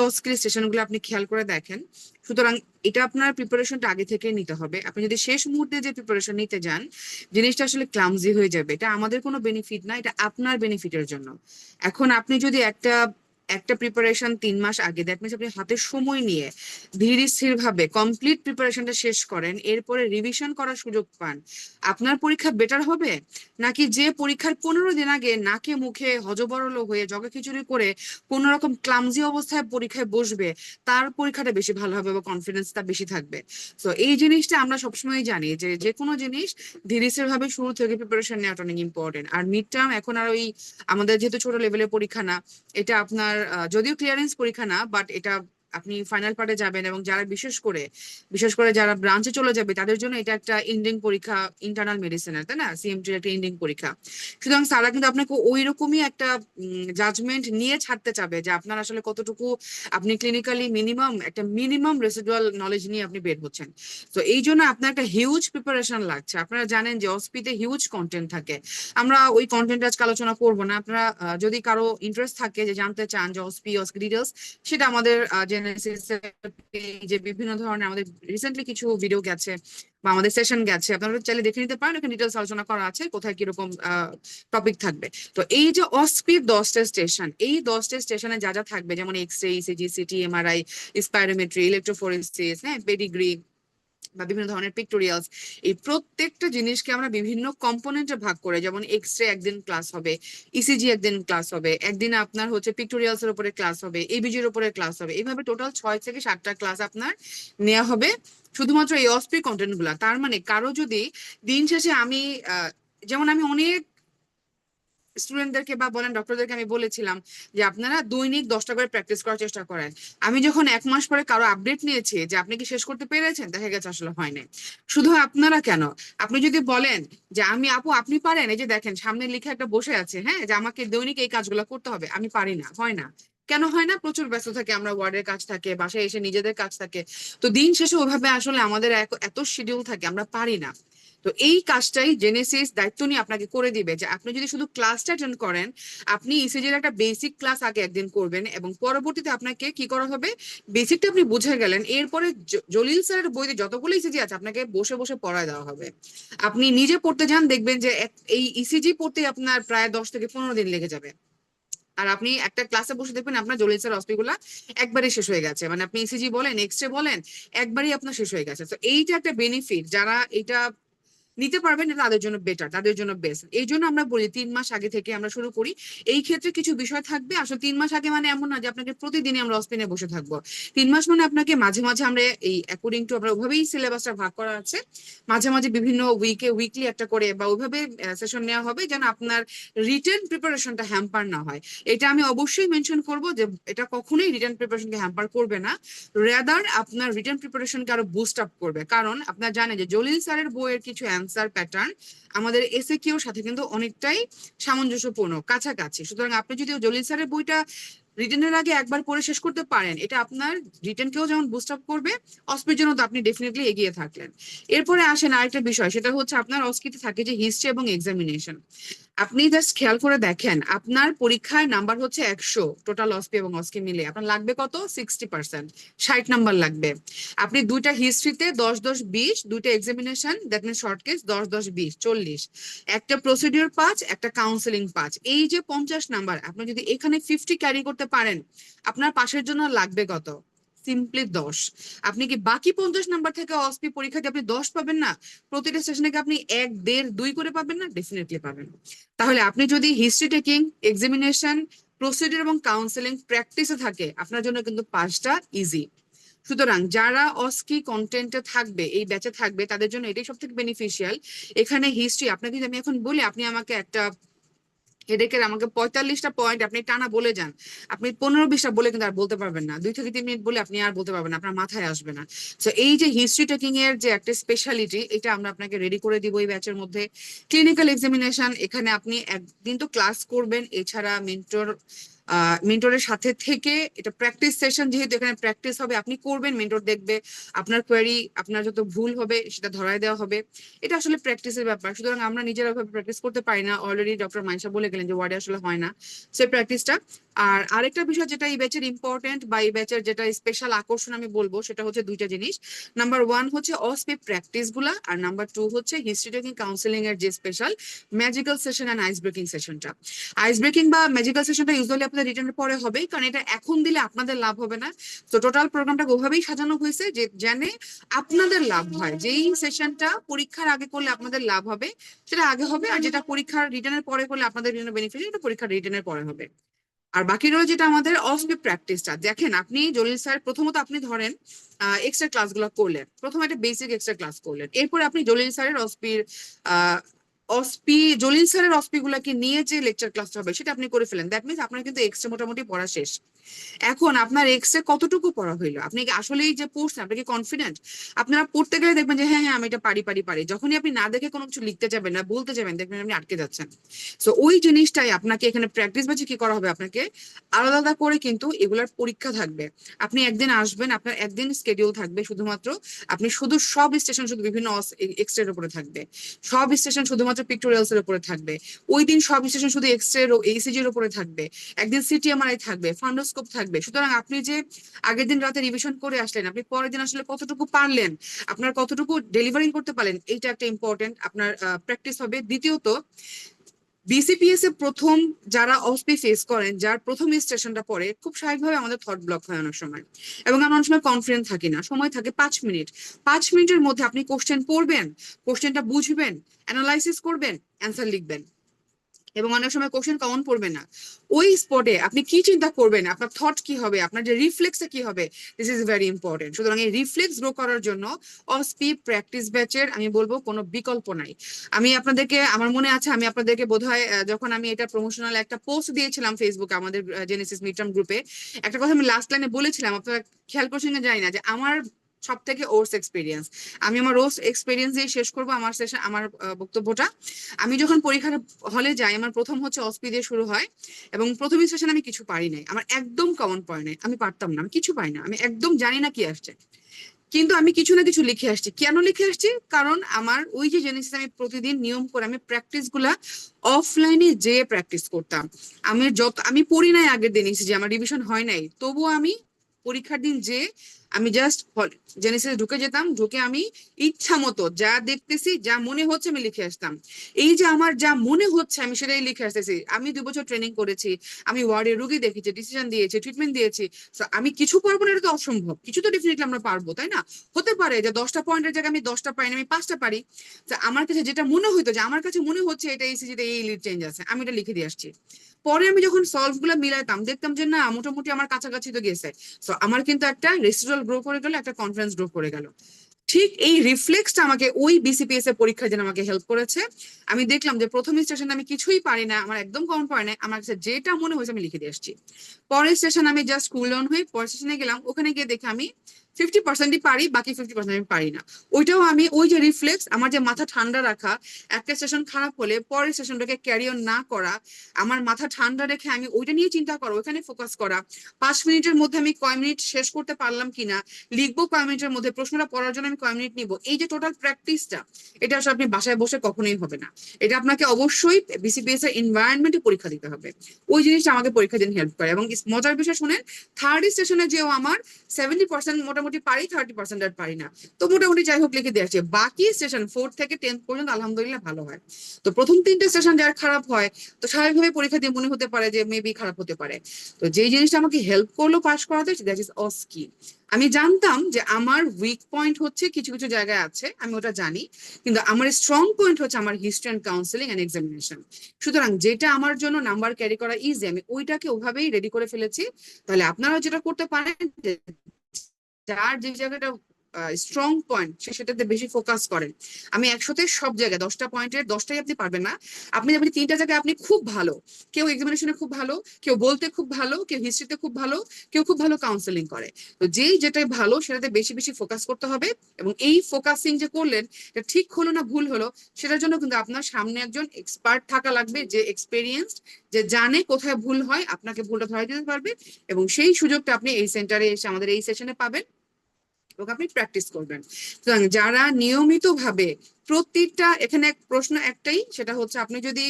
সেশনগুলো আপনি খেয়াল করে দেখেন, সুতরাং এটা আপনার প্রিপারেশনটা আগে থেকে নিতে হবে। আপনি যদি শেষ মুহূর্তে যে প্রিপারেশন নিতে যান, জিনিসটা আসলে ক্লামজি হয়ে যাবে। এটা আমাদের কোনো বেনিফিট না, এটা আপনার বেনিফিটের জন্য। এখন আপনি যদি একটা একটা প্রিপারেশন 3 মাস আগে, দ্যাট মিনস আপনি হাতে সময় নিয়ে ধীর স্থির ভাবে কমপ্লিট প্রিপারেশনটা শেষ করেন, এরপরে রিভিশন করার সুযোগ পান, আপনার পরীক্ষা বেটার হবে নাকি যে পরীক্ষার 15 দিন আগে নাকে মুখে হজবরল হয়ে জগা খিচুড়ি করে কোন রকম ক্লামজি অবস্থায় পরীক্ষায় বসবে, তার পরীক্ষাটা বেশি ভালো হবে বা কনফিডেন্সটা বেশি থাকবে? তো এই জিনিসটা আমরা সবসময় জানি যে যে কোনো জিনিস ধীর স্থির ভাবে শুরু থেকে প্রিপারেশন নেওয়াটা অনেক ইম্পর্টেন্ট। আর মিড টার্ম এখন আর ওই আমাদের যেহেতু ছোট লেভেলের পরীক্ষা না, এটা আপনার যদিও ক্লিয়ারেন্স পরীক্ষা না, বাট এটা আপনি ফাইনাল পার্টে যাবেন এবং যারা বিশেষ করে যারা ব্রাঞ্চে চলে যাবে তাদের জন্য এটা একটা এন্ডিং পরীক্ষা, ইন্টারনাল মেডিসিনের, তাই না, সিএমটির একটা এন্ডিং পরীক্ষা। সুতরাং স্যারা কিন্তু আপনাকে ওই রকমই একটা জাজমেন্ট নিয়ে ছাড়তে চাবে যে আপনার আসলে কতটুকু আপনি ক্লিনিক্যালি মিনিমাম রেসিডুয়াল নলেজ নিয়ে আপনি বের হচ্ছেন। তো এই জন্য আপনার একটা হিউজ প্রিপারেশন লাগছে। আপনারা জানেন যে অসপিতে হিউজ কন্টেন্ট থাকে, আমরা ওই কন্টেন্ট আজকে আলোচনা করবো না। আপনারা যদি কারো ইন্টারেস্ট থাকে যে জানতে চান যে অসপি ডিটেলস, সেটা আমাদের জেনেসিস যে বিভিন্ন ধরনের আমাদের রিসেন্টলি কিছু ভিডিও গেছে বা আমাদের সেশন গেছে, আপনারা চাইলে দেখে নিতে পারেন, এখানে ডিটেলস আলোচনা করা আছে কোথায় কিরকম টপিক থাকবে। তো এই যে অসপির 10টা স্টেশন, এই 10টা স্টেশনে যা যা থাকবে, যেমন X ray, ECG, CT, MRI, spirometry, electrophoresis, হ্যাঁ, পেডিগ্রি বা বিভিন্ন ধরনের পিক্টোরিয়ালস, এই প্রত্যেকটা জিনিসকে আমরা বিভিন্ন কম্পোনেন্টে ভাগ করে, যেমন এক্স রে একদিন ক্লাস হবে, ইসিজি একদিন ক্লাস হবে, একদিন আপনার হচ্ছে পিক্টোরিয়ালস এর উপরে ক্লাস হবে, এবিজির উপরে ক্লাস হবে, এইভাবে টোটাল 6 থেকে 7টা ক্লাস আপনার নেওয়া হবে শুধুমাত্র এই অসপি কন্টেন্ট গুলা। তার মানে কারো যদি দিন শেষে আমি যেমন আমি অনেক স্টুডেন্টদেরকে বা বলেন ডক্টরদেরকে আমি বলেছিলাম যে আপনারা দৈনিক 10টা করে প্র্যাকটিস করার চেষ্টা করেন। আমি যখন 1 মাস পরে কারো আপডেট নিয়েছি যে আপনি কি শেষ করতে পেরেছেন, দেখা গেছে আসলে হয়নি। শুধু আপনারা কেন, আপনি যদি বলেন যে আমি আপু আপনি পারেন, এই যে দেখেন সামনে লিখে একটা বসে আছে, হ্যাঁ, যে আমাকে দৈনিক এই কাজগুলো করতে হবে, আমি পারি না, হয় না। কেন হয় না? প্রচুর ব্যস্ত থাকে, আমরা ওয়ার্ডের কাজ থাকে, বাসায় এসে নিজেদের কাজ থাকে। তো দিন শেষে ওইভাবে আসলে আমাদের এত শিডিউল থাকে, আমরা পারি না। তো এই কাজটাই জেনেসিস দায়িত্ব নিয়ে আপনাকে করে দিবে যে আপনি যদি শুধু ক্লাসটা অ্যাটেন্ড করেন, আপনি ইসিজির একটা বেসিক ক্লাস আগে একদিন করবেন এবং পরবর্তীতে আপনাকে কি করা হবে, বেসিকটা আপনি বুঝে গেলেন, এরপরে জলিল স্যারের বইতে যতগুলো ইসিজি আছে আপনাকে বসে বসে পড়ায় দেওয়া হবে। আপনি নিজে পড়তে যান, দেখবেন যে এই ইসিজি পড়তে আপনার প্রায় 10 থেকে 15 দিন লেগে যাবে। আর আপনি একটা ক্লাসে বসে দেখবেন আপনার জলিল স্যার অস্পিগুলা একবারই শেষ হয়ে গেছে, মানে আপনি ইসিজি বলেন এক্সরে বলেন একবারই আপনার শেষ হয়ে গেছে। তো এইটা একটা বেনিফিট, যারা এটা নিতে পারবেন এটা তাদের জন্য বেটার, তাদের জন্য বেস্ট। এই জন্য আমরা বলি 3 মাস আগে থেকে আমরা শুরু করি। এই ক্ষেত্রে কিছু বিষয় থাকবে, আসলে 3 মাস আগে মানে এমন না যে আপনাকে প্রতিদিনই আমরা অস্পিনে বসে থাকবো। 3 মাস মানে আপনাকে মাঝে মাঝে আমরা এই অ্যাকর্ডিং টু আমরা ওভাবেই সিলেবাসটা ভাগ করা আছে, মাঝে মাঝে বিভিন্ন উইকলি একটা করে বা ওইভাবে সেশন নেওয়া হবে যেন আপনার রিটেন প্রিপারেশনটা হ্যাম্পার না হয়। এটা আমি অবশ্যই মেনশন করব যে এটা কখনোই রিটেন প্রিপারেশনকে হ্যাম্পার করবে না, রেদার আপনার রিটেন প্রিপারেশনকে আরো বুস্ট আপ করবে। কারণ আপনারা জানেন যে জলিল স্যারের বইয়ের কিছু অ্যান্সার প্যাটার্ন আমাদের এসএকিউর সাথে কিন্তু অনেকটাই সামঞ্জস্যপূর্ণ, কাছাকাছি। সুতরাং আপনি যদি জলিল স্যারের বইটা রিটেনের আগে একবার পড়ে শেষ করতে পারেন, এটা আপনার রিটেনকেও যেমন বুস্ট আপ করবে, অস্পির জন্য তো আপনি ডেফিনেটলি এগিয়ে থাকলেন। এরপরে আসেন আরেকটা বিষয়, সেটা হচ্ছে আপনার অস্কিতে থাকে যে হিস্ট্রি এবং এক্সামিনেশন। আপনি জাস্ট খেয়াল করে দেখেন, আপনার পরীক্ষায় নাম্বার হচ্ছে 100, টোটাল অস্পি এবং অস্কি মিলে আপনার লাগবে কত? 60%, 60 নাম্বার লাগবে। আপনি দুইটা হিস্ট্রিতে 10-10-20, দুইটা examination that mean short case 10-10-20, 40, একটা প্রসিডিউর 5, একটা কাউন্সেলিং 5, এই যে 50 নাম্বার, আপনি যদি এখানে 50 ক্যারি করতে পারেন, আপনার পাশের জন্য লাগবে কত? সিম্পলি 10। আপনি কি বাকি 50 নাম্বার থেকে অস্পি পরীক্ষাতে আপনি 10 পাবেন না? প্রতিটা সেশনে কি আপনি 1, 1.5, 2 করে পাবেন না? ডেফিনেটলি পাবেন। তাহলে আপনি যদি হিস্ট্রি টেকিং, এক্সামিনেশন, প্রসিডিউর এবং কাউন্সেলিং প্র্যাকটিসে থাকে, আপনার জন্য কিন্তু পাঁচটা ইজি। সুতরাং যারা অস্কি কন্টেন্টে থাকবে, এই ব্যাচে থাকবে, তাদের জন্য এটাই সব থেকে বেনিফিশিয়াল। এখানে হিস্ট্রি আপনাকে যদি আমি এখন বলি, আপনি আমাকে একটা হেডেকের আমাকে 45টা পয়েন্ট আপনি টানা বলে যান, আপনি 15-20টা বলে কিন্তু আর বলতে পারবেন না, 2 থেকে 3 মিনিট বলে আপনি আর বলতে পারবেন না, আপনার মাথায় আসবে না। তো এই যে হিস্ট্রি টেকিং এর যে একটা স্পেশালিটি, এটা আমরা আপনাকে রেডি করে দিব এই ব্যাচের মধ্যে। ক্লিনিক্যাল এক্সামিনেশন, এখানে আপনি একদিন তো ক্লাস করবেন, এছাড়া মেন্টরের সাথে থেকে এটা প্র্যাকটিস সেশন, যেহেতু এখানে প্র্যাকটিস হবে, আপনি করবেন, মেন্টর দেখবে, আপনার কোয়েরি, আপনার যত ভুল হবে সেটা ধরায় দেওয়া হবে। এটা আসলে প্র্যাকটিসের ব্যাপার, সুতরাং আমরা নিজেরা ভাবে প্র্যাকটিস করতে পারি না, অলরেডি ডক্টর মাইশা বলে গেলেন যে ওয়ার্ডে আসলে হয় না সে প্র্যাকটিসটা। আর আরেকটা বিষয় যেটা এই ব্যাচের ইম্পর্টেন্ট বা এই ব্যাচের যেটা স্পেশাল আকর্ষণ আমি বলবো, সেটা হচ্ছে দুইটা জিনিস। নাম্বার 1 হচ্ছে অস্পি প্র্যাকটিস গুলা, আর নাম্বার 2 হচ্ছে হিস্ট্রি টেকিং কাউন্সেলিং এর যে special magical session and ice breaking সেশনটা। আইস ব্রেকিং বা ম্যাজিক্যাল সেশনটা ইউজুয়ালি আপনাদের রিটার্নের পরে হবে, কারণ এটা এখন দিলে আপনাদের লাভ হবে না। তো টোটাল প্রোগ্রামটা ওভাবেই সাজানো হয়েছে যে জানে আপনাদের লাভ হয়, যেই সেশনটা পরীক্ষার আগে করলে আপনাদের লাভ হবে সেটা আগে হবে, আর যেটা পরীক্ষার রিটার্নের পরে করলে আপনাদের জন্য বেনিফিট, এটা পরীক্ষার রিটার্নের পরে হবে। আর বাকি রইল যেটা আমাদের অস্পি প্র্যাকটিসটা। দেখেন আপনি জলিল স্যার, প্রথমত আপনি ধরেন এক্সট্রা ক্লাসগুলো করলেন, প্রথমে একটা বেসিক এক্সট্রা ক্লাস করলেন, এরপরে আপনি জলিল স্যারের জলিল স্যারের অস্পি গুলাকে নিয়ে যে লেকচার ক্লাসটা হবে সেটা আপনি করে ফেলেন, দ্যাট মিনস আপনার কিন্তু এক্সট্রা মোটামুটি পড়া শেষ। এখন আপনার এক্সট্রা কতটুকু পড়া হইলো, আপনি কি আসলেই যে পড়ছেন, আপনি কি কনফিডেন্ট? আপনারা পড়তে গেলে দেখবেন যে হ্যাঁ হ্যাঁ আমি এটা পারি, যখনই আপনি না দেখে কোনো কিছু লিখতে যাবেন না, বলতে যাবেন, দেখবেন আপনি আটকে যাচ্ছেন। সো ওই জিনিসটাই আপনাকে এখানে প্র্যাকটিস ব্যাচে কি করা হবে, আপনাকে আলাদা আলাদা করে কিন্তু এগুলার পরীক্ষা থাকবে। আপনি একদিন আসবেন, আপনার একদিন শিডিউল থাকবে শুধুমাত্র, আপনি শুধু সব স্টেশন শুধু বিভিন্ন এক্সরের উপরে থাকবে, সব স্টেশন শুধুমাত্র পিক্টোরিয়ালস এর উপরে থাকবে, ওই দিন সব স্টেশন শুধু এক্সরে ইসিজির উপরে থাকবে, একদিন সিটিএমআরআই থাকবে, ফান্ডোস্কোপ থাকবে। সুতরাং আপনি যে আগের দিন রাতে রিভিশন করে আসলেন, আপনি পরের দিন আসলে কতটুকু পারলেন, আপনার কতটুকু ডেলিভারি করতে পারলেন, এইটা একটা ইম্পর্টেন্ট আপনার প্র্যাকটিস হবে। দ্বিতীয়ত, বিসিপিএস এ প্রথম যারা অস্পি ফেস করেন, যার প্রথম স্টেশনটা পড়ে, খুব স্বাভাবিকভাবে আমাদের থট ব্লক হয় অনেক সময়, এবং আমরা অনেক সময় কনফিডেন্ট থাকি না। সময় থাকে 5 মিনিট, 5 মিনিটের মধ্যে আপনি কোশ্চেন পড়বেন, কোশ্চেনটা বুঝবেন, অ্যানালাইসিস করবেন, অ্যান্সার লিখবেন। এবং অনেক সময় কোশ্চেন কমন পড়বে না, ওই স্পটে আপনি কি চিন্তা করবেন, আপনার থট কি হবে, আপনার যে রিফ্লেক্সে কি হবে, দিস ইজ ভেরি ইম্পর্টেন্ট। সুতরাং এই রিফ্লেক্স গ্রো করার জন্য অসপি প্র্যাকটিস ব্যাচের আমি বলবো কোনো বিকল্প নাই। আমি আপনাদেরকে, আমার মনে আছে আমি আপনাদেরকে বোধহয় যখন আমি এটা প্রমোশনাল একটা পোস্ট দিয়েছিলাম ফেসবুকে আমাদের জেনেসিস মিডটার্ম গ্রুপে, একটা কথা আমি লাস্ট লাইনে বলেছিলাম, আপনারা খেয়াল করছেন না জানি না, যে আমার সব থেকে ওর্স এক্সপিরিয়েন্স, আমি আমার ওর্স এক্সপিরিয়েন্স দিয়ে শেষ করবো আমার সেশন, আমার বক্তব্যটা। আমি যখন পরীক্ষার হলে যাই, আমার প্রথম হচ্ছে অসপি দিয়ে শুরু হয়, এবং প্রথম সেশন আমি কিছু পারি নাই, আমার একদম কমন পড়ে নাই, আমি পারতাম না, আমি কিছু পাই না, আমি একদম জানি না কি আসছে, কিন্তু আমি কিছু না কিছু লিখে আসছি। কেন লিখে আসছি? কারণ আমার ওই যে জেনেসিস আমি প্রতিদিন নিয়ম করে আমি প্র্যাকটিস গুলা অফলাইনে যেয়ে প্র্যাকটিস করতাম। আমি পড়ি নাই আগের দিন, যে আমার রিভিশন হয় নাই, তবুও আমি পরীক্ষার দিন যে আমি জাস্ট জেনেসিসে ঢুকে যেতাম, ঢুকে আমি ইচ্ছা মতো যা দেখতেছি, যা মনে হচ্ছে আমি লিখে আসতাম। এই যে আমার যা মনে হচ্ছে আমি সেটাই লিখে আসতেছি। আমি 2 বছর ট্রেনিং করেছি, আমি ওয়ার্ডে রুগী দেখেছি, ডিসিশন দিয়েছি, ট্রিটমেন্ট দিয়েছি। So, আমি কিছু পারবো না এটা তো অসম্ভব, কিছু তো ডেফিনেটলি আমরা পারবো, তাই না? হতে পারে যে 10টা পয়েন্টের জায়গায় আমি 10টা পাই না, আমি 5টা পারি। তো আমার কাছে যেটা মনে হইতো, যে আমার কাছে মনে হচ্ছে এটা ইসিজিতে এই লিড চেঞ্জ আছে, আমি এটা লিখে দিয়ে আসছি। পরে আমি যখন সলভ গুলো মিলাইতাম, দেখতাম যে না, মোটামুটি আমার কাছাকাছি তো গেছে। তো আমার কিন্তু একটা রেসিডুয়াল গ্রো করে গেল, একটা কনফিডেন্স গ্রো করে গেল। ঠিক এই রিফ্লেক্সটা আমাকে ওই বিসিপিএস এর পরীক্ষার জন্য আমাকে হেল্প করেছে। আমি দেখলাম যে প্রথম স্টেশনে আমি কিছুই পারি না, আমার একদম কমন পড়ে না, আমার কাছে যেটা মনে হয়েছে আমি লিখে দিয়ে আসছি। পরের স্টেশন আমি জাস্ট কুল ডাউন হয়ে পরের স্টেশনে গেলাম, ওখানে গিয়ে দেখে আমি 50%ই পারি, বাকি 50% আমি পারি না। ওইটাও আমি ওই যে রিফ্লেক্স, আমার যে মাথা ঠান্ডা রাখা, একটা সেশন খারাপ হলে পরের সেশনটাকে ক্যারি অন না করা, আমার মাথা ঠান্ডা রেখে আমি ওইটা নিয়ে চিন্তা করা, ওইখানে ফোকাস করা, 5 মিনিটের মধ্যে আমি কয় মিনিট শেষ করতে পারলাম কিনা, লিখবো কয় মিনিটের মধ্যে, প্রশ্নটা পড়ার জন্য আমি কয় মিনিট নিবো, এই যে টোটাল প্র্যাকটিসটা, এটা আসলে আপনি বাসায় বসে কখনোই হবে না। এটা আপনাকে অবশ্যই বিসিপিএস এর এনভায়রনমেন্টে পরীক্ষা দিতে হবে। ওই জিনিসটা আমাকে পরীক্ষা দিন হেল্প করে। এবং মজার বিষয় শুনেন, থার্ড স্টেশনে যেও আমার 70% মোটামুটি পারি, 30% আর পারি না। তো মোটামুটি যাই হোক লিখে দিয়ে আসছে। বাকি স্টেশন 4 থেকে 10 পর্যন্ত আলহামদুলিল্লাহ ভালো হয়। তো প্রথম 3টে স্টেশন যার খারাপ হয়, তো স্বাভাবিকভাবে পরীক্ষা দিয়ে মনে হতে পারে যে মেবি খারাপ হতে পারে। তো যেই জিনিসটা আমাকে হেল্প করলো পাস করাতে, দ্যাট ইজ অস্কি। আমি জানতাম যে আমার উইক পয়েন্ট হচ্ছে কিছু কিছু জায়গায় আছে, আমি ওটা জানি, কিন্তু আমার স্ট্রং পয়েন্ট হচ্ছে আমার history and counselling and examination. সুতরাং যেটা আমার জন্য নাম্বার ক্যারি করা ইজি, আমি ওইটাকে ওভাবেই রেডি করে ফেলেছি। তাহলে আপনারা যেটা করতে পারেন, যে যার যে জায়গাটা স্ট্রং পয়েন্ট সেটাতে বেশি ফোকাস করেন। আমি 100তে সব জায়গায় 10টা পয়েন্টের 10টাই আপনি পারবেন না। আপনি যেমন 3টা জায়গায় আপনি খুব ভালো, কেউ এক্সামিনেশনে খুব ভালো, কেউ বলতে খুব ভালো, কেউ হিস্ট্রিতে খুব ভালো, কেউ খুব ভালো কাউন্সেলিং করে। তো যেই যেটাই ভালো সেটাতে বেশি বেশি ফোকাস করতে হবে। এবং এই ফোকাসিং যে করলেন, এটা ঠিক হলো না ভুল হলো, সেটার জন্য কিন্তু আপনার সামনে একজন এক্সপার্ট থাকা লাগবে, যে এক্সপেরিয়েন্সড, যে জানে কোথায় ভুল হয়, আপনাকে ভুলটা ধরাই দিতে পারবে। এবং সেই সুযোগটা আপনি এই সেন্টারে এসে আমাদের এই সেশনে পাবেন, এবং আপনি প্র্যাকটিস করবেন। সুতরাং যারা নিয়মিতভাবে প্রতিটা, এখানে প্রশ্ন একটাই, সেটা হচ্ছে আপনি যদি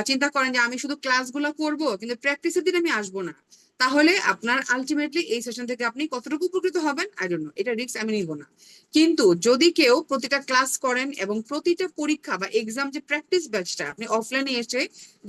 চিন্তা করেন যে আমি শুধু ক্লাসগুলো করব কিন্তু প্র্যাকটিসের দিন আমি আসবো না, তাহলে আপনার আলটিমেটলি এই সেশন থেকে আপনি কতটুকু উপকৃত হবেন আই ডোন্ট নো, এটা রিস্ক আমি নিব না। কিন্তু যদি কেউ প্রতিটা ক্লাস করেন এবং প্রতিটা পরীক্ষা বা এক্সাম যে প্র্যাকটিস ব্যাচটা আপনি অফলাইনে এসে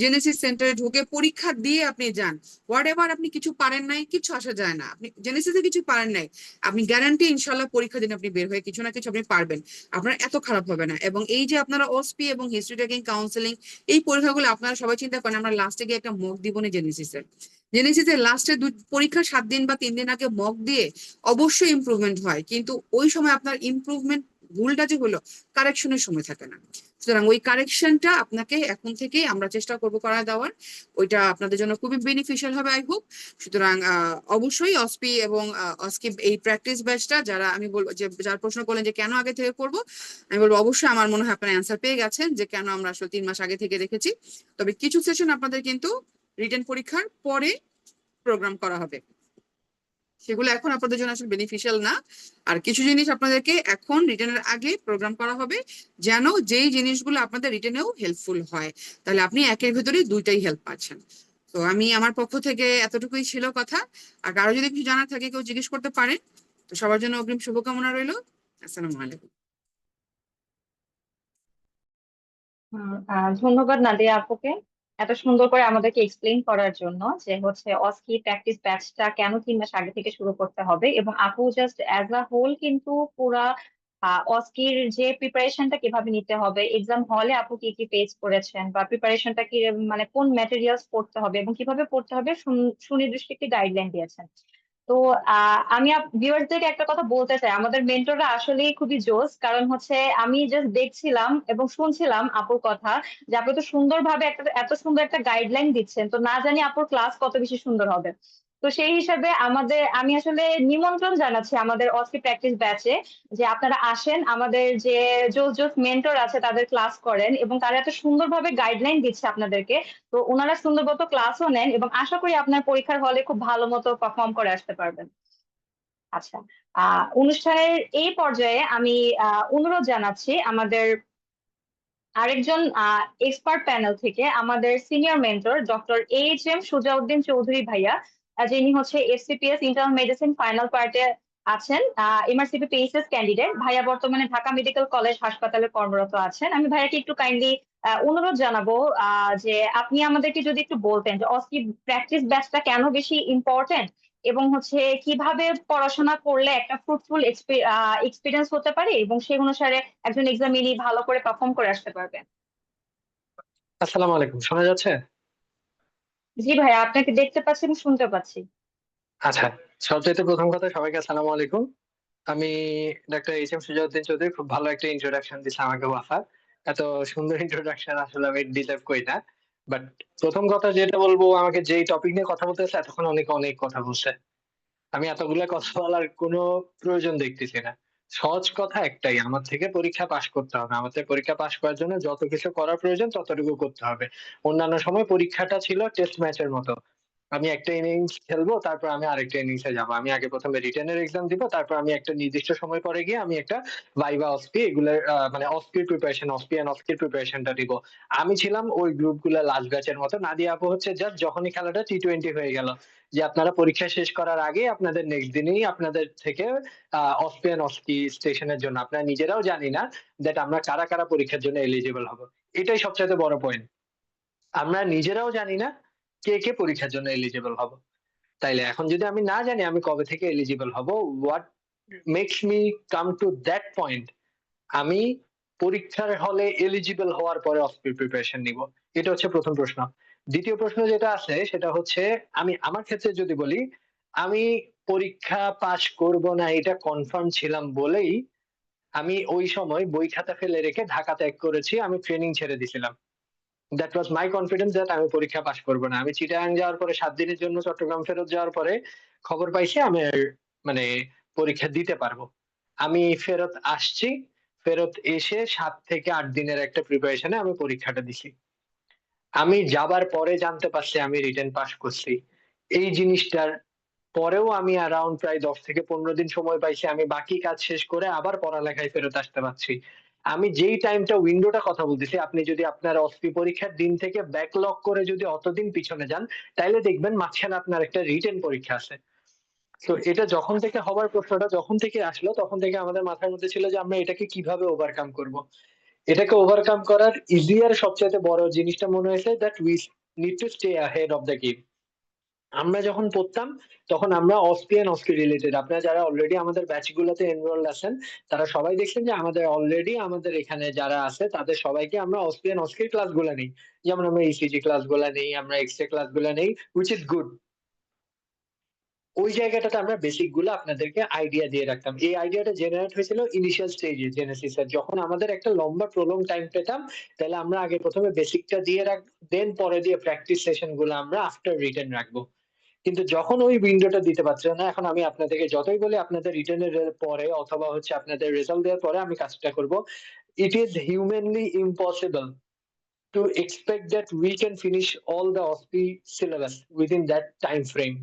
জেনেসিস সেন্টারে ঢুকে পরীক্ষা দিয়ে আপনি যান, হোয়াট এভার আপনি কিছু পারেন নাই, কিছু আসা যায় না, আপনি জেনেসিসে কিছু পারেন নাই, আপনি গ্যারান্টি ইনশাল্লাহ পরীক্ষা দিন আপনি বের হয়ে কিছু না কিছু আপনি পারবেন, আপনার এত খারাপ হবে না। এবং এই যে আপনারা ওসপি এবং হিস্ট্রি টেকিং কাউন্সেলিং এই পরীক্ষাগুলো আপনারা সবাই চিন্তা করেন, আমরা লাস্টে গিয়ে একটা মক দিব না জেনেসিসের লাস্টে পরীক্ষা 7 দিন বা 3 দিন আগে মক দিয়ে অবশ্যই ইমপ্রুভমেন্ট হয়, কিন্তু ওই সময় আপনার ইমপ্রুভমেন্ট ভুলটা যে হলো, কারেকশনের সময় থাকে না। সুতরাং ওই কারেকশনটা আপনাকে এখন থেকেই আমরা চেষ্টা করবো করা দেওয়ার, ওইটা আপনাদের জন্য খুবই বেনিফিশিয়াল হবে আই হোপ। সুতরাং অবশ্যই অসপি এবং অস্কিপ এই প্র্যাকটিস ব্যাচটা, যারা আমি বলবো যে যার প্রশ্ন করলেন যে কেন আগে থেকে করব, আমি বলবো অবশ্যই আমার মনে হয় আপনারা অ্যান্সার পেয়ে গেছেন যে কেন আমরা আসলে 3 মাস আগে থেকে রেখেছি। তবে কিছু সেশন আপনাদের কিন্তু রিটেন পরীক্ষার পরে প্রোগ্রাম করা হবে, সেগুলো এখন আপনাদের জন্য আসলে বেনিফিশিয়াল না। আর কিছু জিনিস আপনাদেরকে এখন রিটেনের আগে প্রোগ্রাম করা হবে, যেন যেই জিনিসগুলো আপনাদের রিটেনেও হেল্পফুল হয়, তাহলে আপনি একের ভেতরে দুইটাই হেল্প পাচ্ছেন। তো আমি আমার পক্ষ থেকে এতটুকুই ছিল কথা। আর কারো যদি কিছু জানার থাকে কেউ জিজ্ঞেস করতে পারেন। তো সবার জন্য অগ্রিম শুভকামনা রইল। আসসালামু আলাইকুম। ধন্যবাদ নাদিয়া আপুকে এত সুন্দর করে আমাদেরকে এক্সপ্লেইন করার জন্য, যে হচ্ছে অস্কি প্র্যাকটিস ব্যাচটা কেন 3 মাস আগে থেকে শুরু করতে হবে। এবং আপু জাস্ট অ্যাজ আ হোল কিন্তু পুরা অস্কির যে প্রিপারেশনটা কিভাবে নিতে হবে, এক্সাম হলে আপু কি কি ফেস করেছেন, বা প্রিপারেশনটা কি মানে কোন ম্যাটেরিয়ালস পড়তে হবে এবং কিভাবে পড়তে হবে সুনির্দিষ্ট একটি গাইডলাইন দিয়েছেন। তো আমি ভিউয়ারদেরকে একটা কথা বলতে চাই, আমাদের মেন্টররা আসলেই খুবই জোস। কারণ হচ্ছে আমি জাস্ট দেখছিলাম এবং শুনছিলাম আপুর কথা, যে আপনি তো সুন্দরভাবে এত সুন্দর একটা গাইডলাইন দিচ্ছেন, তো না জানি আপুর ক্লাস কত বেশি সুন্দর হবে। তো সেই হিসাবে আমি আসলে নিমন্ত্রণ জানাচ্ছি আমাদের অস্কি প্র্যাকটিস ব্যাচে, যে আপনারা আসেন, আমাদের যে জোস জোস মেন্টর আছে তাদের ক্লাস করেন, এবং তারা এত সুন্দরভাবে গাইডলাইন দিচ্ছে আপনাদেরকে। তো ওনারা সুন্দর মতো ক্লাসও নেন, এবং আশা করি আপনার পরীক্ষার হলে খুব ভালো মতো পারফর্ম করে আসতে পারবেন। আচ্ছা, অনুষ্ঠানের এই পর্যায়ে আমি অনুরোধ জানাচ্ছি আমাদের আরেকজন এক্সপার্ট প্যানেল থেকে, আমাদের senior mentor doctor H M Sujauddin Chowdhury ভাইয়া, যিনি হচ্ছে এফসিপিএস ইন্টারনাল মেডিসিন ফাইনাল পার্টে আছেন, এমআরসিপি পিএইচএস ক্যান্ডিডেট ভাইয়া, বর্তমানে ঢাকা মেডিকেল কলেজ হাসপাতালে কর্মরত আছেন। আমি ভাইয়াকে একটু কাইন্ডলি অনুরোধ জানাবো যে আপনি আমাদেরকে যদি একটু বলতেন যে অস্কি প্র্যাকটিস ব্যাচটা কেন বেশি ইম্পর্টেন্ট, এবং হচ্ছে কিভাবে পড়াশোনা করলে একটা ফ্রুটফুল এক্সপিরিয়েন্স হতে পারে, এবং সেই অনুসারে একজন এক্সামিনী ভালো করে পারফর্ম করে আসতে পারবে। আসসালামু আলাইকুম, শোনা যাচ্ছে? জি ভাইয়া, আপনাকে দেখতে পাচ্ছি এবং শুনতে পাচ্ছি। আচ্ছা, সবচাইতে প্রথম কথা সবাইকে আসসালামু আলাইকুম। আমি ডাক্তার এইচ এম সুজাউদ্দিন চৌধুরী। খুব ভালো একটা ইন্ট্রোডাকশন দিচ্ছে আমাকে ওয়াফা। এত সুন্দর ইন্ট্রোডাকশন আসলে আমি ডিজার্ভ করি না। বাট প্রথম কথা যেটা বলবো, আমাকে যেই টপিক নিয়ে কথা বলতে হচ্ছে এতক্ষণ অনেক অনেক কথা বলছে। আমি এতগুলা কথা বলার কোনো প্রয়োজন দেখতেছি না। সহজ কথা একটাই, আমার থেকে পরীক্ষা পাস করতে হবে। আমাদের পরীক্ষা পাস করার জন্য যত কিছু করার প্রয়োজন ততটুকু করতে হবে। অন্যান্য সময় পরীক্ষাটা ছিল টেস্ট ম্যাচের মতো। আমি একটা ইনিংস খেলবো, তারপর আমি আরেকটা ইনিংসে যাবো। আমি আগে প্রথমে রিটেনের এক্সাম দিব, তারপর আমি একটা নির্দিষ্ট সময় পরে গিয়ে আমি একটা ভাইভা অস্পি এগুলোর মানে অস্পির প্রিপারেশন, অস্পি এন্ড অস্কির প্রিপারেশনটা দিব। আমি ছিলাম ওই গ্রুপগুলো লাস্ট ব্যাচের মতো। নাদিয়া আপু হচ্ছে জাস্ট যখনই খেলাটা টি-20 হয়ে গেল, যে আপনারা পরীক্ষা শেষ করার আগে আপনাদের নেক্সট দিনেই আপনাদের থেকে অস্পি এন্ড অস্কি স্টেশনের জন্য, আপনারা নিজেরাও জানি না দ্যাট আমরা কারা কারা পরীক্ষার জন্য এলিজিবল হব। এটাই সবচেয়ে বড় পয়েন্ট। আমরা নিজেরাও জানি না কে কে পরীক্ষার জন্য এলিজিবল হব। তাইলে এখন যদি আমি না জানি আমি কবে থেকে এলিজিবল হব, what makes me come to that point, আমি পরীক্ষার হলে এলিজিবল হওয়ার পরে অস্পির প্রিপারেশন নিব? এটা হচ্ছে প্রথম প্রশ্ন। দ্বিতীয় প্রশ্ন যেটা আছে সেটা হচ্ছে, আমি আমার ক্ষেত্রে যদি বলি, আমি পরীক্ষা পাশ করব না এটা কনফার্ম ছিলাম বলেই আমি ওই সময় বই খাতা ফেলে রেখে ঢাকা ত্যাগ করেছি, আমি ট্রেনিং ছেড়ে দিছিলাম। That was my confidence that আমি পরীক্ষা পাশ করবো না। আমি চিটাগাং যাওয়ার পরে 7 দিনের জন্য চট্টগ্রাম ফেরত যাওয়ার পরে খবর পাইছি আমি আর মানে পরীক্ষা দিতে পারবো। আমি ফেরত আসছি, ফেরত এসে 7 থেকে 8 দিনের একটা প্রিপারেশনে আমি পরীক্ষাটা দিছি। আমি যাবার পরে জানতে পারছি আমি রিটেন পাস করছি। এই জিনিসটার পরেও আমি অ্যারাউন্ড প্রায় 10 থেকে 15 দিন সময় পাইছি, আমি বাকি কাজ শেষ করে আবার পড়ালেখায় ফেরত আসতে পারছি। আমি যেই টাইমটা উইন্ডোটা কথা বলতেছি, আপনি যদি আপনার অস্পি পরীক্ষার দিন থেকে ব্যাকলগ করে যদি অতদিন পিছনে যান, তাইলে দেখবেন মাঝখানে আপনার একটা রিটেন পরীক্ষা আছে। তো এটা যখন থেকে হবার প্রশ্নটা যখন থেকে আসলো, তখন থেকে আমাদের মাথার মধ্যে ছিল যে আমরা এটাকে কিভাবে ওভারকাম করব। এটাকে ওভারকাম করার ইজিয়ার সবচেয়ে বড় জিনিসটা মনে হয়েছে that we need to stay ahead of the game. আমরা যখন পড়তাম তখন আমরা অস্পি এন্ড অস্কি রিলেটেড, আপনারা যারা অলরেডি আমাদের ব্যাচ গুলোতে এনরোলড আছেন তারা সবাই দেখছেন যে আমাদের অলরেডি আমাদের এখানে যারা আছে তাদের সবাইকে আমরা অস্পি এন্ড অস্কির ক্লাস গুলা নেই। যেমন আমরা ইসিজি ক্লাস গুলা নেই, আমরা এক্সরে ক্লাস গুলা নেই, হুইচ ইজ গুড। ওই জায়গাটাতে আমরা বেসিক গুলো আপনাদেরকে আইডিয়া দিয়ে রাখতাম। এই আইডিয়াটা জেনারেট হয়েছিল ইনিশিয়াল স্টেজে জেনেসিসের, যখন আমাদের একটা লম্বা প্রলং টাইম পেতাম, তাহলে আমরা আগে প্রথমে বেসিকটা দিয়ে দেন পরে দিয়ে প্র্যাকটিস সেশন গুলো আমরা আফটার রিটেন রাখবো। কিন্তু যখন ওই উইন্ডোটা দিতে পারছিল না, এখন আমি আপনাদেরকে যতই বলি আপনাদের রিটেনের পরে অথবা হচ্ছে আপনাদের রেজাল্ট দেওয়ার পরে আমি কাজটা করব, it is humanly impossible to expect that we can finish all the OSPI syllabus within that time frame,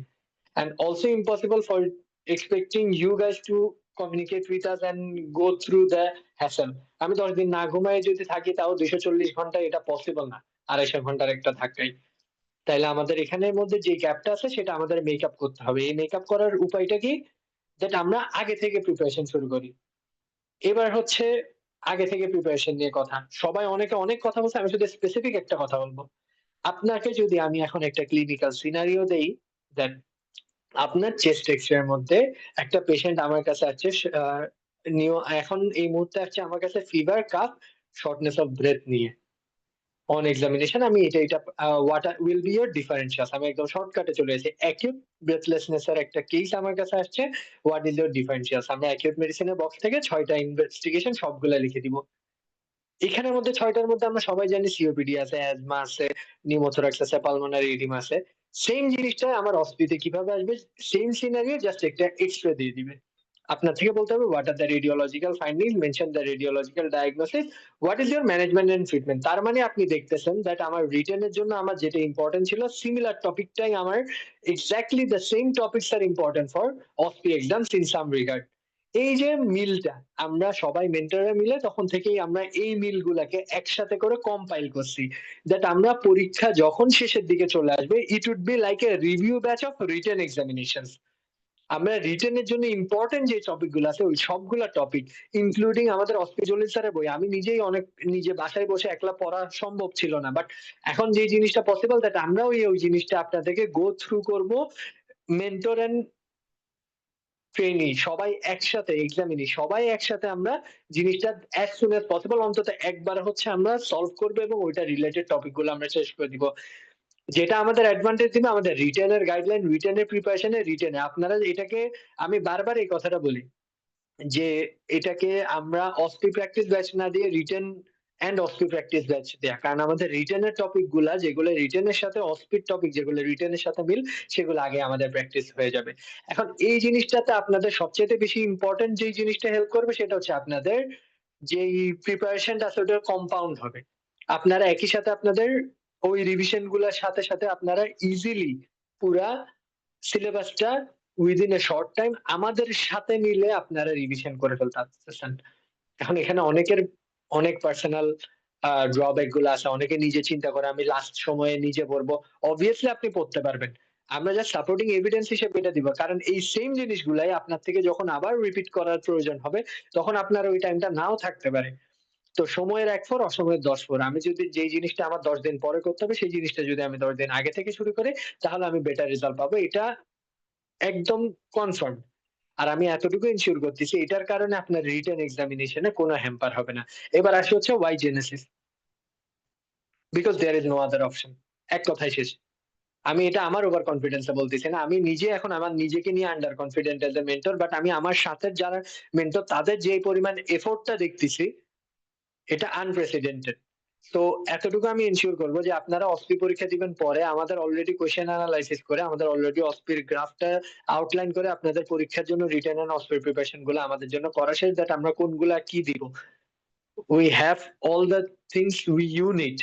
and also impossible for expecting you guys to communicate with us and go through the hassle. আমি 10 দিন না ঘুমায় যদি থাকি তাও 240 ঘন্টা এটা possible না 250 ঘন্টার একটা ধাক্কায়। তাইলে আমাদের এখানের মধ্যে যে গ্যাপটা আছে সেটা আমাদের মেকআপ করতে হবে। এই মেকআপ করার উপায়টা কি? যেটা আমরা আগে থেকে প্রিপারেশন শুরু করি। এবার হচ্ছে আগে থেকে প্রিপারেশন নিয়ে কথা। সবাই অনেকে অনেক কথা বলছে, আমি শুধু স্পেসিফিক একটা কথা বলবো। আপনাকে যদি আমি এখন একটা ক্লিনিক্যাল সিনারিও দেই, দেন আপনার চেস্ট এক্স-রে এর মধ্যে একটা পেশেন্ট আমার কাছে আছে, এখন এই মুহূর্তে আসছে আমার কাছে fever, calf, shortness of breadth নিয়ে অন এক্সামিনেশন। আমি এটা what will be your differentials, আমি একদম শর্টকাটে চলে এসেছি। অ্যাকিউট ব্রেথলেসনেস এর একটা কেস আমার কাছে আসছে, হোয়াট ইজ ইয়োর ডিফারেন্সিয়ালস। আমরা অ্যাকিউট মেডিসিনের বক্স থেকে 6টা ইনভেস্টিগেশন সবগুলা লিখে দিব। এখানের মধ্যে 6টার মধ্যে আমরা সবাই জানি সিওপিডি আছে, অ্যাজমা আছে, নিউমোথোরাক্স আছে, পালমোনারি এডিমা আছে। সেম জিনিসটা আমার অস্পিতে কিভাবে আসবে, সেম সিনারিও, জাস্ট একটা এক্সরে দিয়ে দিবে। আপনার থেকে বলতে হবে what are the radiological findings, mention the radiological diagnosis, what is your management and treatment. তার মানে আপনি দেখতেছেন দ্যাট আমার রিটেনের জন্য আমার যেটা ইম্পর্টেন্ট ছিল সিমিলার টপিকটাই আমার, এক্স্যাক্টলি দ্য সেম টপিকস আর important for OSPE exams in some regard. এই যে মিলটা আমরা সবাই মেন্টররা মিলে তখন থেকেই আমরা এই মিলগুলাকে একসাথে করে কম্পাইল করছি, দ্যাট আমরা পরীক্ষা যখন শেষের দিকে চলে আসবে, it would be like a review batch of written examinations. আমরা রিটেনের জন্য ইম্পর্টেন্ট যে টপিক গুলো আছে ওই সবগুলা টপিক, ইনক্লুডিং আমাদের অস্পিজলিন স্যারের বই, আমি নিজেই অনেক নিজে বাসায় বসে একলা পড়া সম্ভব ছিল না, বাট এখন যে জিনিসটা পসিবল দ্যাট আমরাও ওই জিনিসটা আপনাদেরকে গো থ্রু করব। মেন্টর এন্ড ট্রেনি সবাই একসাথে, এক্সামিনি সবাই একসাথে আমরা জিনিসটা অ্যাজ সুন অ্যাজ পসিবল অন্তত একবার হচ্ছে আমরা সলভ করবো এবং ওইটা রিলেটেড টপিক গুলো আমরা শেষ করে দিব। যেটা আমাদের অ্যাডভান্টেজ দিবে আমাদের রিটেনের গাইডলাইন, রিটেনের প্রিপারেশনে, রিটেনে আপনারা এটাকে, আমি বারবার এই কথাটা বলি যে এটাকে আমরা অস্পি প্র্যাকটিস ব্যাচ না দিয়ে রিটেন এন্ড অস্পি প্র্যাকটিস ব্যাচ দেয়া, কারণ আমাদের রিটেনের টপিক গুলা যেগুলো রিটেনের সাথে অস্পির টপিক যেগুলো রিটেনের সাথে মিল, সেগুলো আগে আমাদের প্র্যাকটিস হয়ে যাবে। এখন এই জিনিসটাতে আপনাদের সবচেয়ে বেশি ইম্পর্টেন্ট যে জিনিসটা হেল্প করবে সেটা হচ্ছে আপনাদের যেই প্রিপারেশনটা আছে ওটা কম্পাউন্ড হবে। আপনারা একই সাথে আপনাদের ওই রিভিশন গুলার সাথে সাথে আপনারা ইজিলি পুরা সিলেবাসটা উইদিন এ শর্ট টাইম আমাদের সাথে মিলে আপনারা রিভিশন করে ফেলতে পারতেছেন। এখন এখানে অনেকের অনেক পার্সোনাল ড্রব্যাক গুলো আছে, অনেকে নিজে চিন্তা করে আমি লাস্ট সময়ে নিজে পড়বো। অবভিয়াসলি আপনি পড়তে পারবেন, আমরা জাস্ট সাপোর্টিং এভিডেন্স হিসেবে এটা দিব, কারণ এই সেম জিনিসগুলাই আপনার থেকে যখন আবার রিপিট করার প্রয়োজন হবে তখন আপনার ওই টাইমটা নাও থাকতে পারে। তো সময়ের 1 ফোর, অসময়ের 10 ফোর। আমি যদি যেই জিনিসটা আমার 10 দিন পরে করতে হবে সেই জিনিসটা যদি আমি 10 দিন আগে থেকে শুরু করি তাহলে আমি বেটার রেজাল্ট পাবো, এটা একদম কনফার্ম। আর আমি এতটুকু এনশিওর করতেছি এটার কারণে আপনার রিটেন এক্সামিনেশনে কোনো হ্যাম্পার হবে না। এবার আসি হচ্ছে why genesis, because there is no other option. এক কথায় শেষ। আমি এটা আমার ওভার কনফিডেন্সে বলতেছি না, আমি নিজে এখন আমার নিজেকে নিয়ে under confident as a mentor, but আমি আমার সাথে যারা মেন্টর তাদের যে পরিমাণ এফোর্টটা দেখতেছি এটা আনপ্রেসিডেন্টেড। তো এতটুকু আমি এনশিওর করবো যে আপনারা অস্পি পরীক্ষা দিবেন পরে আমাদের অলরেডি কোয়েশ্চেন অ্যানালাইসিস করে, আমাদের অলরেডি অস্পির গ্রাফটা আউটলাইন করে আপনাদের পরীক্ষার জন্য রিটেন এন্ড অস্পির প্রিপারেশন গুলো আমাদের জন্য করা শেষ, দ্যাট আমরা কোনগুলা কি দিব। We have all the things you need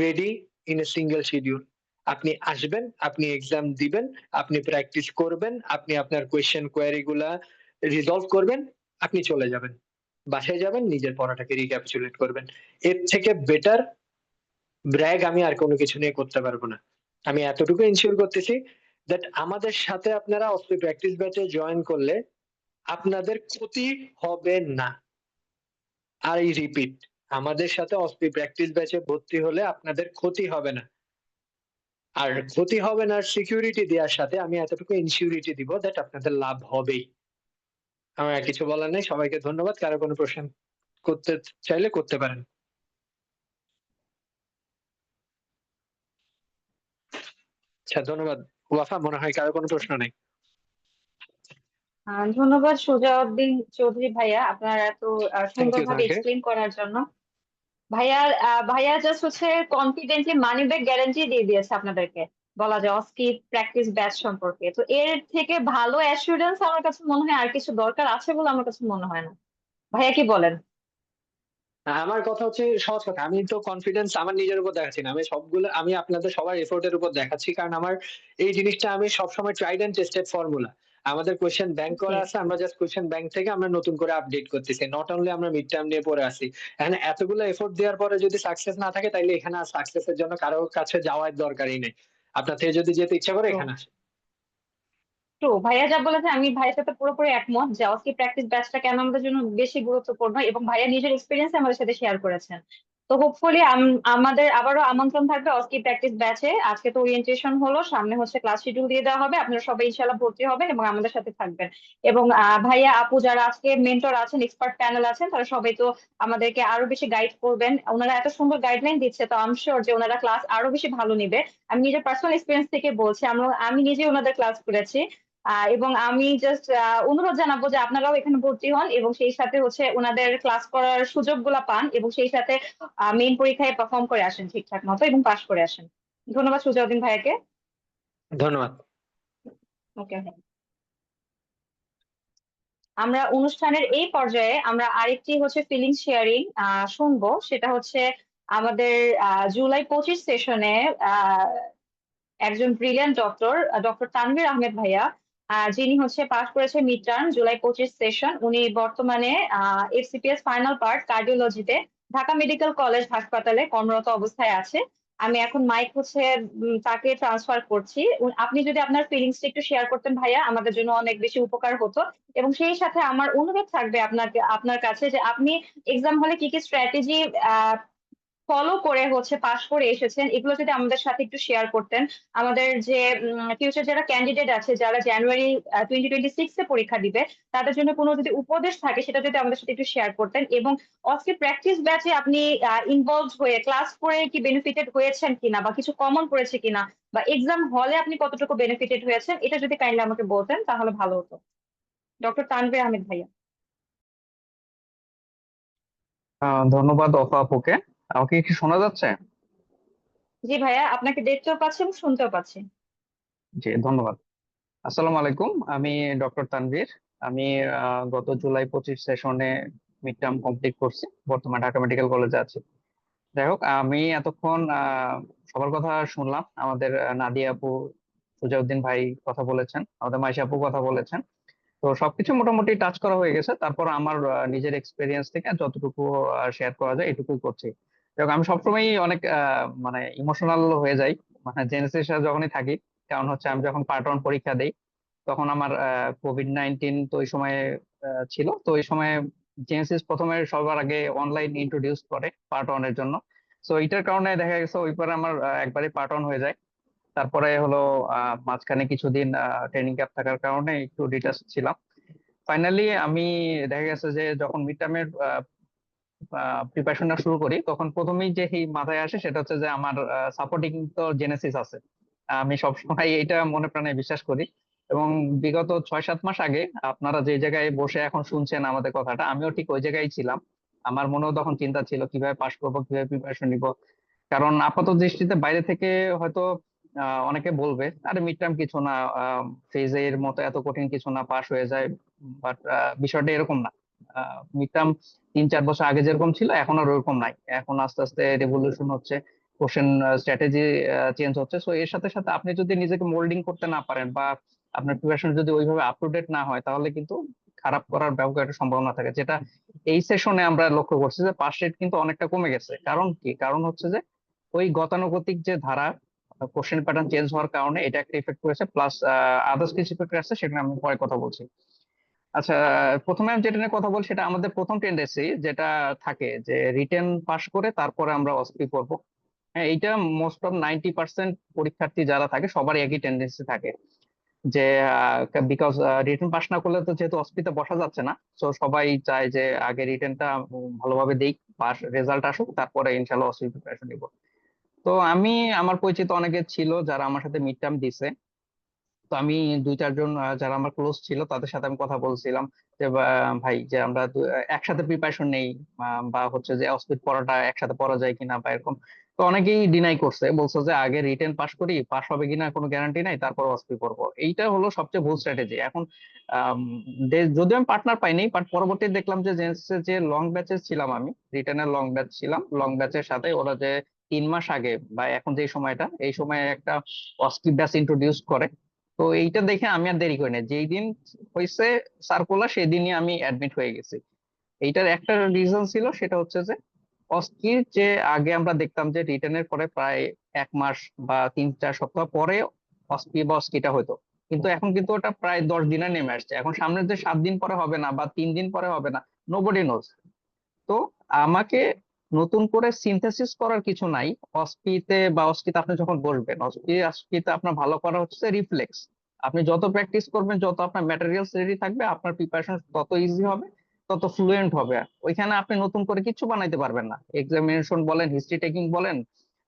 ready in a single schedule. আপনি আসবেন, আপনি এক্সাম দিবেন, আপনি প্র্যাকটিস করবেন, আপনি আপনার কোয়েশ্চেন কোয়ারি গুলা রিজলভ করবেন, আপনি চলে যাবেন, বাসায় যাবেন, নিজের পড়াটাকে রিক্যাপিচুলেট করবেন। এর থেকে বেটার ব্র্যাগ আমি আর কোনো কিছু নিয়ে করতে পারবো না। আমি এতটুকু এনশিওর করতেছি দ্যাট আমাদের সাথে আপনারা অস্পি প্র্যাকটিস ব্যাচে জয়েন করলে আপনাদের ক্ষতি হবে না। আর এই রিপিট, আমাদের সাথে অস্পি প্র্যাকটিস ব্যাচে ভর্তি হলে আপনাদের ক্ষতি হবে না। আর ক্ষতি হবে না সিকিউরিটি দেওয়ার সাথে আমি এতটুকু ইনসিউরিটি দিব দ্যাট আপনাদের লাভ হবেই। আমার আর কিছু বলার নেই, সবাইকে ধন্যবাদ। কারো কোনো প্রশ্ন করতে চাইলে করতে পারেন। আচ্ছা, ধন্যবাদ। ওয়াফা, মনে হয় কারো কোনো প্রশ্ন নেই। ধন্যবাদ সুজাউদ্দিন চৌধুরী ভাইয়া, আপনার এত থ্যাংক ইউ, সুন্দরভাবে থ্যাংক ইউ। এক্সপ্লেন করার জন্য। ভাইয়া জাস্ট হচ্ছে কনফিডেন্টলি মানি ব্যাক গ্যারান্টি দিয়ে দিয়েছে আপনাদেরকে, বলা যায় অস্কি প্র্যাকটিস ব্যাচ সম্পর্কে। তো এর থেকে ভালো অ্যাসুরেন্স আমার কাছে মনে হয় আর কিছু দরকার আছে বলে আমার কাছে মনে হয় না। ভাইয়া কি বলেন? আমার কথা হচ্ছে সহজ কথা, আমি তো কনফিডেন্স আমার নিজের উপর দেখাচ্ছি না, আমি সবগুলো আমি আপনাদের সবার এফোর্টের উপর দেখাচ্ছি, কারণ আমার এই জিনিসটা আমি সবসময় ট্রাইড এন্ড টেস্টেড ফর্মুলা। আমাদের কোয়েশ্চেন ব্যাংক করা জি। আছে, আমরা জাস্ট কোয়েশ্চেন ব্যাংক থেকে আমরা নতুন করে আপডেট করতেছি, নট অনলি আমরা মিড টার্ম নিয়ে পড়ে আসি। এখানে এতগুলো এফোর্ট দেওয়ার পরে যদি সাকসেস না থাকে তাইলে এখানে আর সাকসেসের জন্য কারো কাছে যাওয়ার দরকারই নেই। আপনার থেকে যদি যেতে ইচ্ছা করে তো এখানে আসে। তো ভাইয়া যা বলেছে আমি ভাইয়ের সাথে পুরোপুরি একমত যে অস্কি প্র্যাকটিস ব্যাচটা কেন আমাদের জন্য বেশি গুরুত্বপূর্ণ, এবং ভাইয়া নিজের এক্সপিরিয়েন্স আমাদের সাথে শেয়ার করেছেন। তো হোপফুলি আমাদের আবারও আমন্ত্রণ থাকবে অস্কি প্র্যাকটিস ব্যাচে। আজকে তো ওরিয়েন্টেশন হলো, সামনে হচ্ছে ক্লাস শিডিউল দিয়ে দেওয়া হবে, আপনারা সবাই ইনশাল্লাহ ভর্তি হবেন এবং আমাদের সাথে থাকবেন। এবং ভাইয়া আপু যারা আজকে মেন্টর আছেন, এক্সপার্ট প্যানেল আছেন, তারা সবাই তো আমাদেরকে আরো বেশি গাইড করবেন। ওনারা এত সুন্দর গাইডলাইন দিচ্ছে, তো আই এম শিওর যে ওনারা ক্লাস আরো বেশি ভালো নিবে। আমি নিজের পার্সোনাল এক্সপিরিয়েন্স থেকে বলছি, আমি নিজে ওনাদের ক্লাস করেছি। এবং আমি জাস্ট অনুরোধ জানাবো যে আপনারাও এখানে ভর্তি হন এবং সেই সাথে হচ্ছে ওনাদের ক্লাস করার সুযোগগুলা পান এবং সেই সাথে মেইন পরীক্ষায় পারফর্ম করে আসেন ঠিকঠাক মতো এবং পাশ করে আসেন। ধন্যবাদ সুজাউদ্দিন ভাইয়াকে। ধন্যবাদ। ওকে, আমরা অনুষ্ঠানের এই পর্যায়ে আমরা আরেকটি হচ্ছে ফিলিং শেয়ারিং শুনবো। সেটা হচ্ছে আমাদের জুলাই 25 সেশনে একজন ব্রিলিয়ান্ট ডক্টর তানভীর আহমেদ ভাইয়া, যিনি হচ্ছে পাশ করেছে মিড টার্ম জুলাই 25 সেশন। উনি বর্তমানে এফসিপিএস ফাইনাল পার্ট কার্ডিওলজিতে ঢাকা মেডিকেল কলেজ হাসপাতালে কর্মরত অবস্থায় আছে। আমি এখন মাইক হচ্ছে তাকে ট্রান্সফার করছি। আপনি যদি আপনার ফিলিংসটা একটু শেয়ার করতেন ভাইয়া, আমাদের জন্য অনেক বেশি উপকার হতো। এবং সেই সাথে আমার অনুরোধ থাকবে আপনার কাছে যে আপনি এক্সাম হলে কি কি স্ট্র্যাটেজি ফলো করে হচ্ছে পাশ করে এসেছেন, এগুলো যদি আমাদের সাথে একটু শেয়ার করতেন। আমাদের যে ফিউচার যারা ক্যান্ডিডেট আছে, যারা জানুয়ারি 2026 এ পরীক্ষা দিবে, তাদের জন্য কোনো যদি উপদেশ থাকে সেটা যদি আমাদের সাথে একটু শেয়ার করতেন। এবং আজকে প্র্যাকটিস ব্যাচে আপনি ইনভলভ হয়ে ক্লাস করে কি বেনিফিটেড হয়েছেন কিনা, বা কিছু কমন পড়েছে কিনা, বা এক্সাম হলে আপনি কতটুকু বেনিফিটেড হয়েছেন, এটা যদি কাইন্ডলি আমাকে বলতেন তাহলে ভালো হতো। ডক্টর তানভীর আহমেদ ভাইয়া। ধন্যবাদ অপা আপুকে। আমাকে কি শোনা যাচ্ছে? জি ভাইয়া, আপনাকে দেখতেও পাচ্ছি এবং শুনতেও পাচ্ছি। জি, ধন্যবাদ। আসসালামু আলাইকুম, আমি ডক্টর তানভীর। আমি গত জুলাই 25 সেশনে মিড টার্ম কমপ্লিট করছি, বর্তমানে ঢাকা মেডিকেল কলেজে আছি। যাই হোক, আমি এতক্ষণ সবার কথা শুনলাম। আমাদের নাদিয়া আপু, সুজাউদ্দিন ভাই কথা বলেছেন, আমাদের মাইশা আপু কথা বলেছেন। তো সবকিছু মোটামুটি টাচ করা হয়ে গেছে। তারপর আমার নিজের এক্সপিরিয়েন্স থেকে যতটুকু শেয়ার করা যায় এটুকুই করছি। দেখো, আমি সবসময় অনেক মানে ইমোশনাল হয়ে যাই, মানে জেনেসিসের সাথে যখনই থাকি। কারণ হচ্ছে আমি যখন পার্ট 1 পরীক্ষা দেই, তখন আমার কোভিড-19 তো ওই সময় ছিল। তো ওই সময় জেনেসিস প্রথমে সবার আগে অনলাইন ইন্ট্রোডিউস করে পার্ট 1 এর জন্য। তো এইটার কারণে দেখা গেছে ওই পরে আমার একবারে পার্ট 1 হয়ে যায়। তারপরে হলো মাঝখানে কিছুদিন ট্রেনিং ক্যাম্প থাকার কারণে একটু ডিটাচ ছিলাম। ফাইনালি আমি দেখা গেছে যে যখন মিড টার্মের প্রিপারেশনটা শুরু করি, তখন প্রথমেই যে এই মাথায় আসে সেটা হচ্ছে যে আমার সাপোর্টিং তো জেনেসিস আছে। আমি সবসময় এটা মনে প্রাণে বিশ্বাস করি। এবং বিগত 6-7 মাস আগে আপনারা যে জায়গায় বসে এখন শুনছেন আমাদের কথাটা, আমিও ঠিক ওই জায়গায় ছিলাম। আমার মনেও তখন চিন্তা ছিল কিভাবে পাশ করবো, কিভাবে প্রিপারেশন নিব। কারণ আপাত দৃষ্টিতে বাইরে থেকে হয়তো অনেকে বলবে আরে মিড টার্ম কিছু না, ফেজের মতো এত কঠিন কিছু না, পাশ হয়ে যায়। বাট বিষয়টা এরকম না। মিড টার্ম 3-4 বছর আগে যেরকম ছিল এখন আর ওরকম নাই। এখন আস্তে আস্তে রেভলিউশন হচ্ছে, কোশ্চেন স্ট্র্যাটেজি চেঞ্জ হচ্ছে। সো এর সাথে সাথে আপনি যদি নিজেকে মোল্ডিং করতে না পারেন বা আপনার প্রিপারেশন যদি ওইভাবে আপ টু ডেট না হয়, তাহলে কিন্তু খারাপ করার ব্যাপক একটা সম্ভাবনা থাকে। যেটা এই সেশনে আমরা লক্ষ্য করছি যে পাস রেট কিন্তু অনেকটা কমে গেছে। কারণ কি? কারণ হচ্ছে যে ওই গতানুগতিক যে ধারা, কোশ্চেন প্যাটার্ন চেঞ্জ হওয়ার কারণে এটা একটা ইফেক্ট করেছে, প্লাস আদার্স কিছু ইফেক্ট আছে, সেটা আমি পরে কথা বলছি। আচ্ছা, প্রথমে আমি যেটা নিয়ে কথা বলি সেটা আমাদের প্রথম টেন্ডেন্সি যেটা থাকে যে রিটেন পাস করে তারপরে আমরা অসপি করব। হ্যাঁ, এইটা মোস্ট অফ 90% পরীক্ষার্থী যারা থাকে সবারই একই টেন্ডেন্সি থাকে যে বিকজ রিটেন পাস না করলে তো যেহেতু অসপিতে বসা যাচ্ছে না, তো সবাই চায় যে আগে রিটেনটা ভালোভাবে দেই, পাস রেজাল্ট আসুক, তারপরে ইনশাল্লাহ অসপি প্রিপারেশন নিব। তো আমি, আমার পরিচিত অনেকে ছিল যারা আমার সাথে মিড টার্ম দিছে। তো আমি 2-4 জন যারা আমার ক্লোজ ছিল তাদের সাথে আমি কথা বলছিলাম যে ভাই, যে আমরা একসাথে প্রিপারেশন নেই, বা হচ্ছে যে অস্পিড পড়াটা একসাথে পড়া যায় কিনা বা এরকম। তো অনেকেই ডিনাই করছে, বলছে যে আগে রিটেন পাস করি, পাস হবে কিনা কোনো গ্যারান্টি নাই, তারপর অস্পি পড়বো। এইটা হলো সবচেয়ে ভুল স্ট্র্যাটেজি। এখন যদিও আমি পার্টনার পাইনি, বাট পরবর্তী দেখলাম যে যে লং ব্যাচে ছিলাম, আমি রিটেনের লং ব্যাচ ছিলাম, লং ব্যাচের সাথে ওরা যে 3 মাস আগে বা এখন যে সময়টা, এই সময় একটা অস্পি ব্যাচ ইন্ট্রোডিউস করে। তো এইটা দেখে আমি আর দেরি করি না, যেই দিন হয়েছে সার্কুলার সেদিনই আমি অ্যাডমিট হয়ে গেছি। এইটার একটা রিজন ছিল, সেটা হচ্ছে যে অস্কির যে আগে আমরা দেখতাম যে রিটার্নের পরে প্রায় 1 মাস বা 3-4 সপ্তাহ পরে অস্কি বা অস্কিটা হতো, কিন্তু এখন কিন্তু ওটা প্রায় 10 দিনে নেমে আসছে। এখন সামনে যে 7 দিন পরে হবে না বা 3 দিন পরে হবে না, নোবডি নোজ। তো আমাকে নতুন করে সিনথেসিস করার কিছু নাই। অস্পিতে বা অস্কিতে আপনি যখন বসবেন, অস্পিতে আপনার ভালো করা হচ্ছে রিফ্লেক্স। আপনি যত প্র্যাকটিস করবেন, যত আপনার ম্যাটেরিয়ালস রেডি থাকবে, আপনার প্রিপারেশন তত ইজি হবে, তত ফ্লুয়েন্ট হবে। ওইখানে আপনি নতুন করে কিছু বানাইতে পারবেন না। এক্সামিনেশন বলেন, হিস্ট্রি টেকিং বলেন,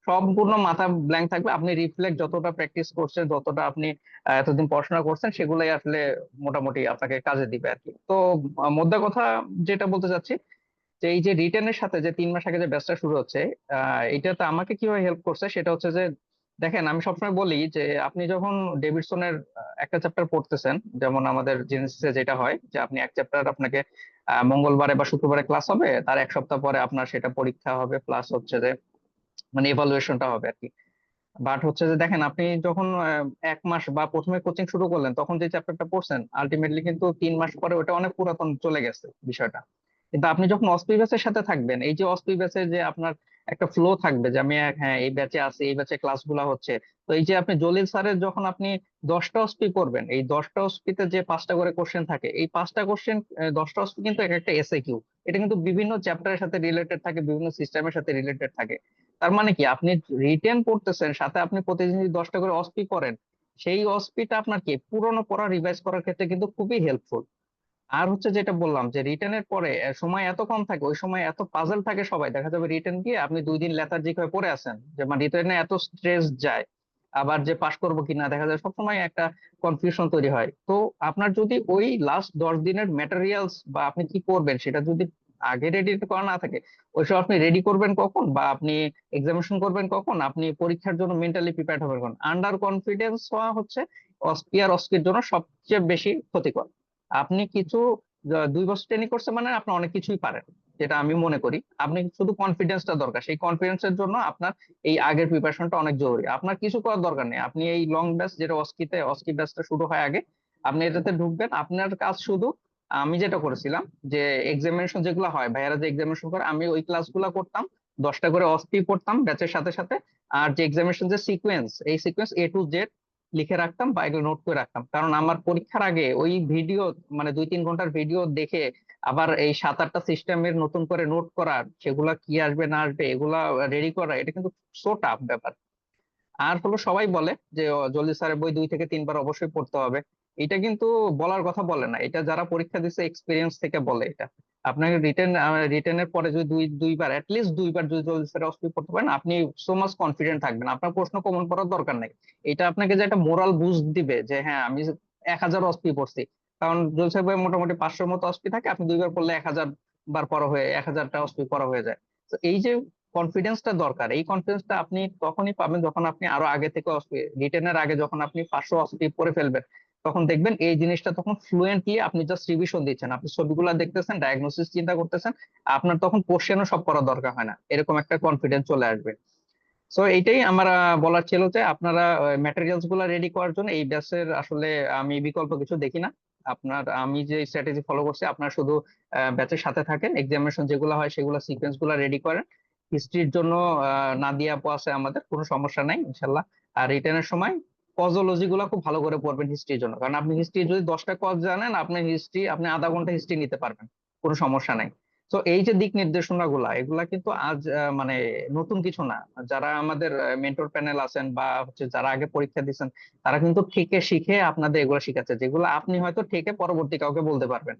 সম্পূর্ণ মাথা ব্ল্যাঙ্ক থাকবে। আপনি রিফ্লেক্স যতটা প্র্যাকটিস করছেন, যতটা আপনি এতদিন পড়াশোনা করছেন, সেগুলাই আসলে মোটামুটি আপনাকে কাজে দিবে আর কি। তো মোদ্দা কথা যেটা বলতে চাচ্ছি, যে এই যে রিটেনের সাথে যে 3 মাস আগে যে ব্যাচটা শুরু হচ্ছে, এটাতে আমাকে কিভাবে হেল্প করছে সেটা হচ্ছে যে, দেখেন আমি সবসময় বলি যে আপনি যখন ডেভিডসনের একটা চ্যাপ্টার পড়তেছেন, যেমন আমাদের জেনেসিসে যেটা হয় যে আপনি এক চ্যাপ্টার আপনাকে মঙ্গলবারে বা শুক্রবারে ক্লাস হবে, তার এক সপ্তাহ পরে আপনার সেটা পরীক্ষা হবে, প্লাস হচ্ছে যে মানে ইভালুয়েশনটা হবে আর কি। বাট হচ্ছে যে দেখেন, আপনি যখন 1 মাস বা প্রথমে কোচিং শুরু করলেন, তখন যে চ্যাপ্টারটা পড়ছেন, আলটিমেটলি কিন্তু 3 মাস পরে ওটা অনেক পুরাতন চলে গেছে বিষয়টা। কিন্তু আপনি যখন অস্পি ব্যাচের সাথে থাকবেন, এই যে অস্পি ব্যাচে যে আপনার একটা ফ্লো থাকবে, যে আমি হ্যাঁ এই ব্যাচে আছি, এই ব্যাচে ক্লাসগুলো হচ্ছে। তো এই যে আপনি জলিল স্যারের যখন আপনি 10টা অস্পি করবেন, এই 10টা অস্পিতে যে 5টা করে কোশ্চেন থাকে, এই 5টা কোশ্চেন, 10টা অস্পি কিন্তু এক একটা এসএ কিউ। এটা কিন্তু বিভিন্ন চ্যাপ্টারের সাথে রিলেটেড থাকে, বিভিন্ন সিস্টেমের সাথে রিলেটেড থাকে। তার মানে কি, আপনি রিটেন পড়তেছেন, সাথে আপনি প্রতিদিন যদি 10টা করে অস্পি করেন, সেই অস্পিটা আপনার কি পুরোনো পড়া রিভাইজ করার ক্ষেত্রে কিন্তু খুবই হেল্পফুল। আর হচ্ছে যেটা বললাম, যে রিটেনের পরে সময় এত কম থাকে, ওই সময় এত পাজল থাকে সবাই, দেখা যাবে রিটেন দিয়ে আপনি 2 দিন লেথার্জিক হয়ে পড়ে আছেন, যে মানে রিটেনে এত স্ট্রেস যায়, আবার যে পাশ করবো কিনা, দেখা যায় সবসময় একটা কনফিউশন তৈরি হয়। তো আপনার যদি ওই লাস্ট 10 দিনের ম্যাটেরিয়ালস বা আপনি কি করবেন সেটা যদি আগে রেডি করা না থাকে, ওইসব আপনি রেডি করবেন কখন, বা আপনি এক্সামিনেশন করবেন কখন, আপনি পরীক্ষার জন্য মেন্টালি প্রিপেয়ার হবেন কখন? আন্ডার কনফিডেন্স হওয়া হচ্ছে অস্পি আর অস্কির জন্য সবচেয়ে বেশি ক্ষতিকর। আপনি কিছু 2 বছর ট্রেনিং করছে মানে আপনি অনেক কিছুই পারেন, যেটা আমি মনে করি। আপনি শুধু কনফিডেন্সটা দরকার, সেই কনফিডেন্সের জন্য আপনার এই আগের প্রিপারেশনটা অনেক জরুরি। আপনার কিছু করার দরকার নেই, আপনি এই লং ব্যাচ যেটা অস্কিতে, অস্কি ব্যাচটা শুরু হয় আগে, আপনি এটাতে ঢুকবেন। আপনার কাজ শুধু, আমি যেটা করেছিলাম, যে এক্সামিনেশন যেগুলো হয়, ভাইয়ারা যে এক্সামিনেশন করে, আমি ওই ক্লাসগুলো করতাম, 10টা করে অস্পি পড়তাম ব্যাচের সাথে সাথে। আর যে এক্সামিনেশন যে সিকোয়েন্স, এই সিকোয়েন্স A to Z লিখে রাখতাম বা এগুলো নোট করে রাখতাম, কারণ আমার পরীক্ষার আগে ওই ভিডিও, মানে 2-3 ঘন্টার ভিডিও দেখে আবার এই 7-8টা সিস্টেমের নতুন করে নোট করা, সেগুলা কি আসবে না আসবে এগুলা রেডি করা, এটা কিন্তু সো টাফ ব্যাপার। আর হলো সবাই বলে যে জলি স্যারের বই 2 থেকে 3 বার অবশ্যই পড়তে হবে। এটা কিন্তু বলার কথা বলে না, এটা যারা পরীক্ষা দিচ্ছে এক্সপিরিয়েন্স থেকে বলে এটা। আপনাকে রিটেনের পরে যদি দুইবার অ্যাটলিস্ট 2বার যদি জলি স্যারের অস্পি পড়তে পারেন, আপনি সো মাচ কনফিডেন্ট থাকবেন, আপনার প্রশ্ন কমন পড়ার দরকার নাই। এটা আপনাকে যে একটা মোরাল বুস্ট দিবে যে হ্যাঁ আমি 1000 অস্পি পড়ছি। কারণ জলি স্যারের বইয়ে মোটামুটি 500-র মতো অস্পি থাকে, আপনি 2বার পড়লে 1000 বার পড়া হয়ে 1000টা অস্পি পড়া হয়ে যায়। তো এই যে কনফিডেন্সটা দরকার, এই কনফিডেন্সটা আপনি তখনই পাবেন যখন আপনি আরো আগে থেকে রিটেনের আগে যখন আপনি 500 অস্পি পড়ে ফেলবেন, তখন দেখবেন এই জিনিসটা তখন ফ্লুয়েন্টলি আপনি জাস্ট রিভিশন দিচ্ছেন, আপনি ছবিগুলো দেখতেছেন, ডায়াগনোসিস চিন্তা করতেছেন, আপনার তখন কোশ্চেনও সব করার দরকার হয় না, এরকম একটা কনফিডেন্স চলে আসবে। সো এইটাই আমার বলার ছিল, যে আপনারা ম্যাটেরিয়ালস গুলা রেডি করার জন্য এই ব্যাচের আসলে আমি বিকল্প কিছু দেখি না। আমি যে স্ট্র্যাটেজি ফলো করছি, আপনার শুধু ব্যাচের সাথে থাকেন, এক্সামিনেশন যেগুলো হয় সেগুলো সিকোয়েন্স গুলা রেডি করেন। হিস্ট্রির জন্য নাদিয়া আপু আছে, আমাদের কোনো সমস্যা নাই ইনশাল্লাহ। আর রিটার্নের সময় কজোলজি গুলা খুব ভালো করে পড়বেন হিস্ট্রির জন্য, কারণ আপনি হিস্ট্রি যদি 10টা কজ জানেন, আপনি আধা ঘন্টা হিস্ট্রি নিতে পারবেন, কোনো সমস্যা নাই। তো এই যে দিক নির্দেশনা গুলা, এগুলা কিন্তু আজ মানে নতুন কিছু না। যারা আমাদের মেন্টর প্যানেল আছেন বা হচ্ছে যারা আগে পরীক্ষা দিচ্ছেন, তারা কিন্তু ঠিকে শিখে আপনাদের এগুলো শিখাচ্ছে, যেগুলো আপনি হয়তো ঠিকে পরবর্তী কাউকে বলতে পারবেন।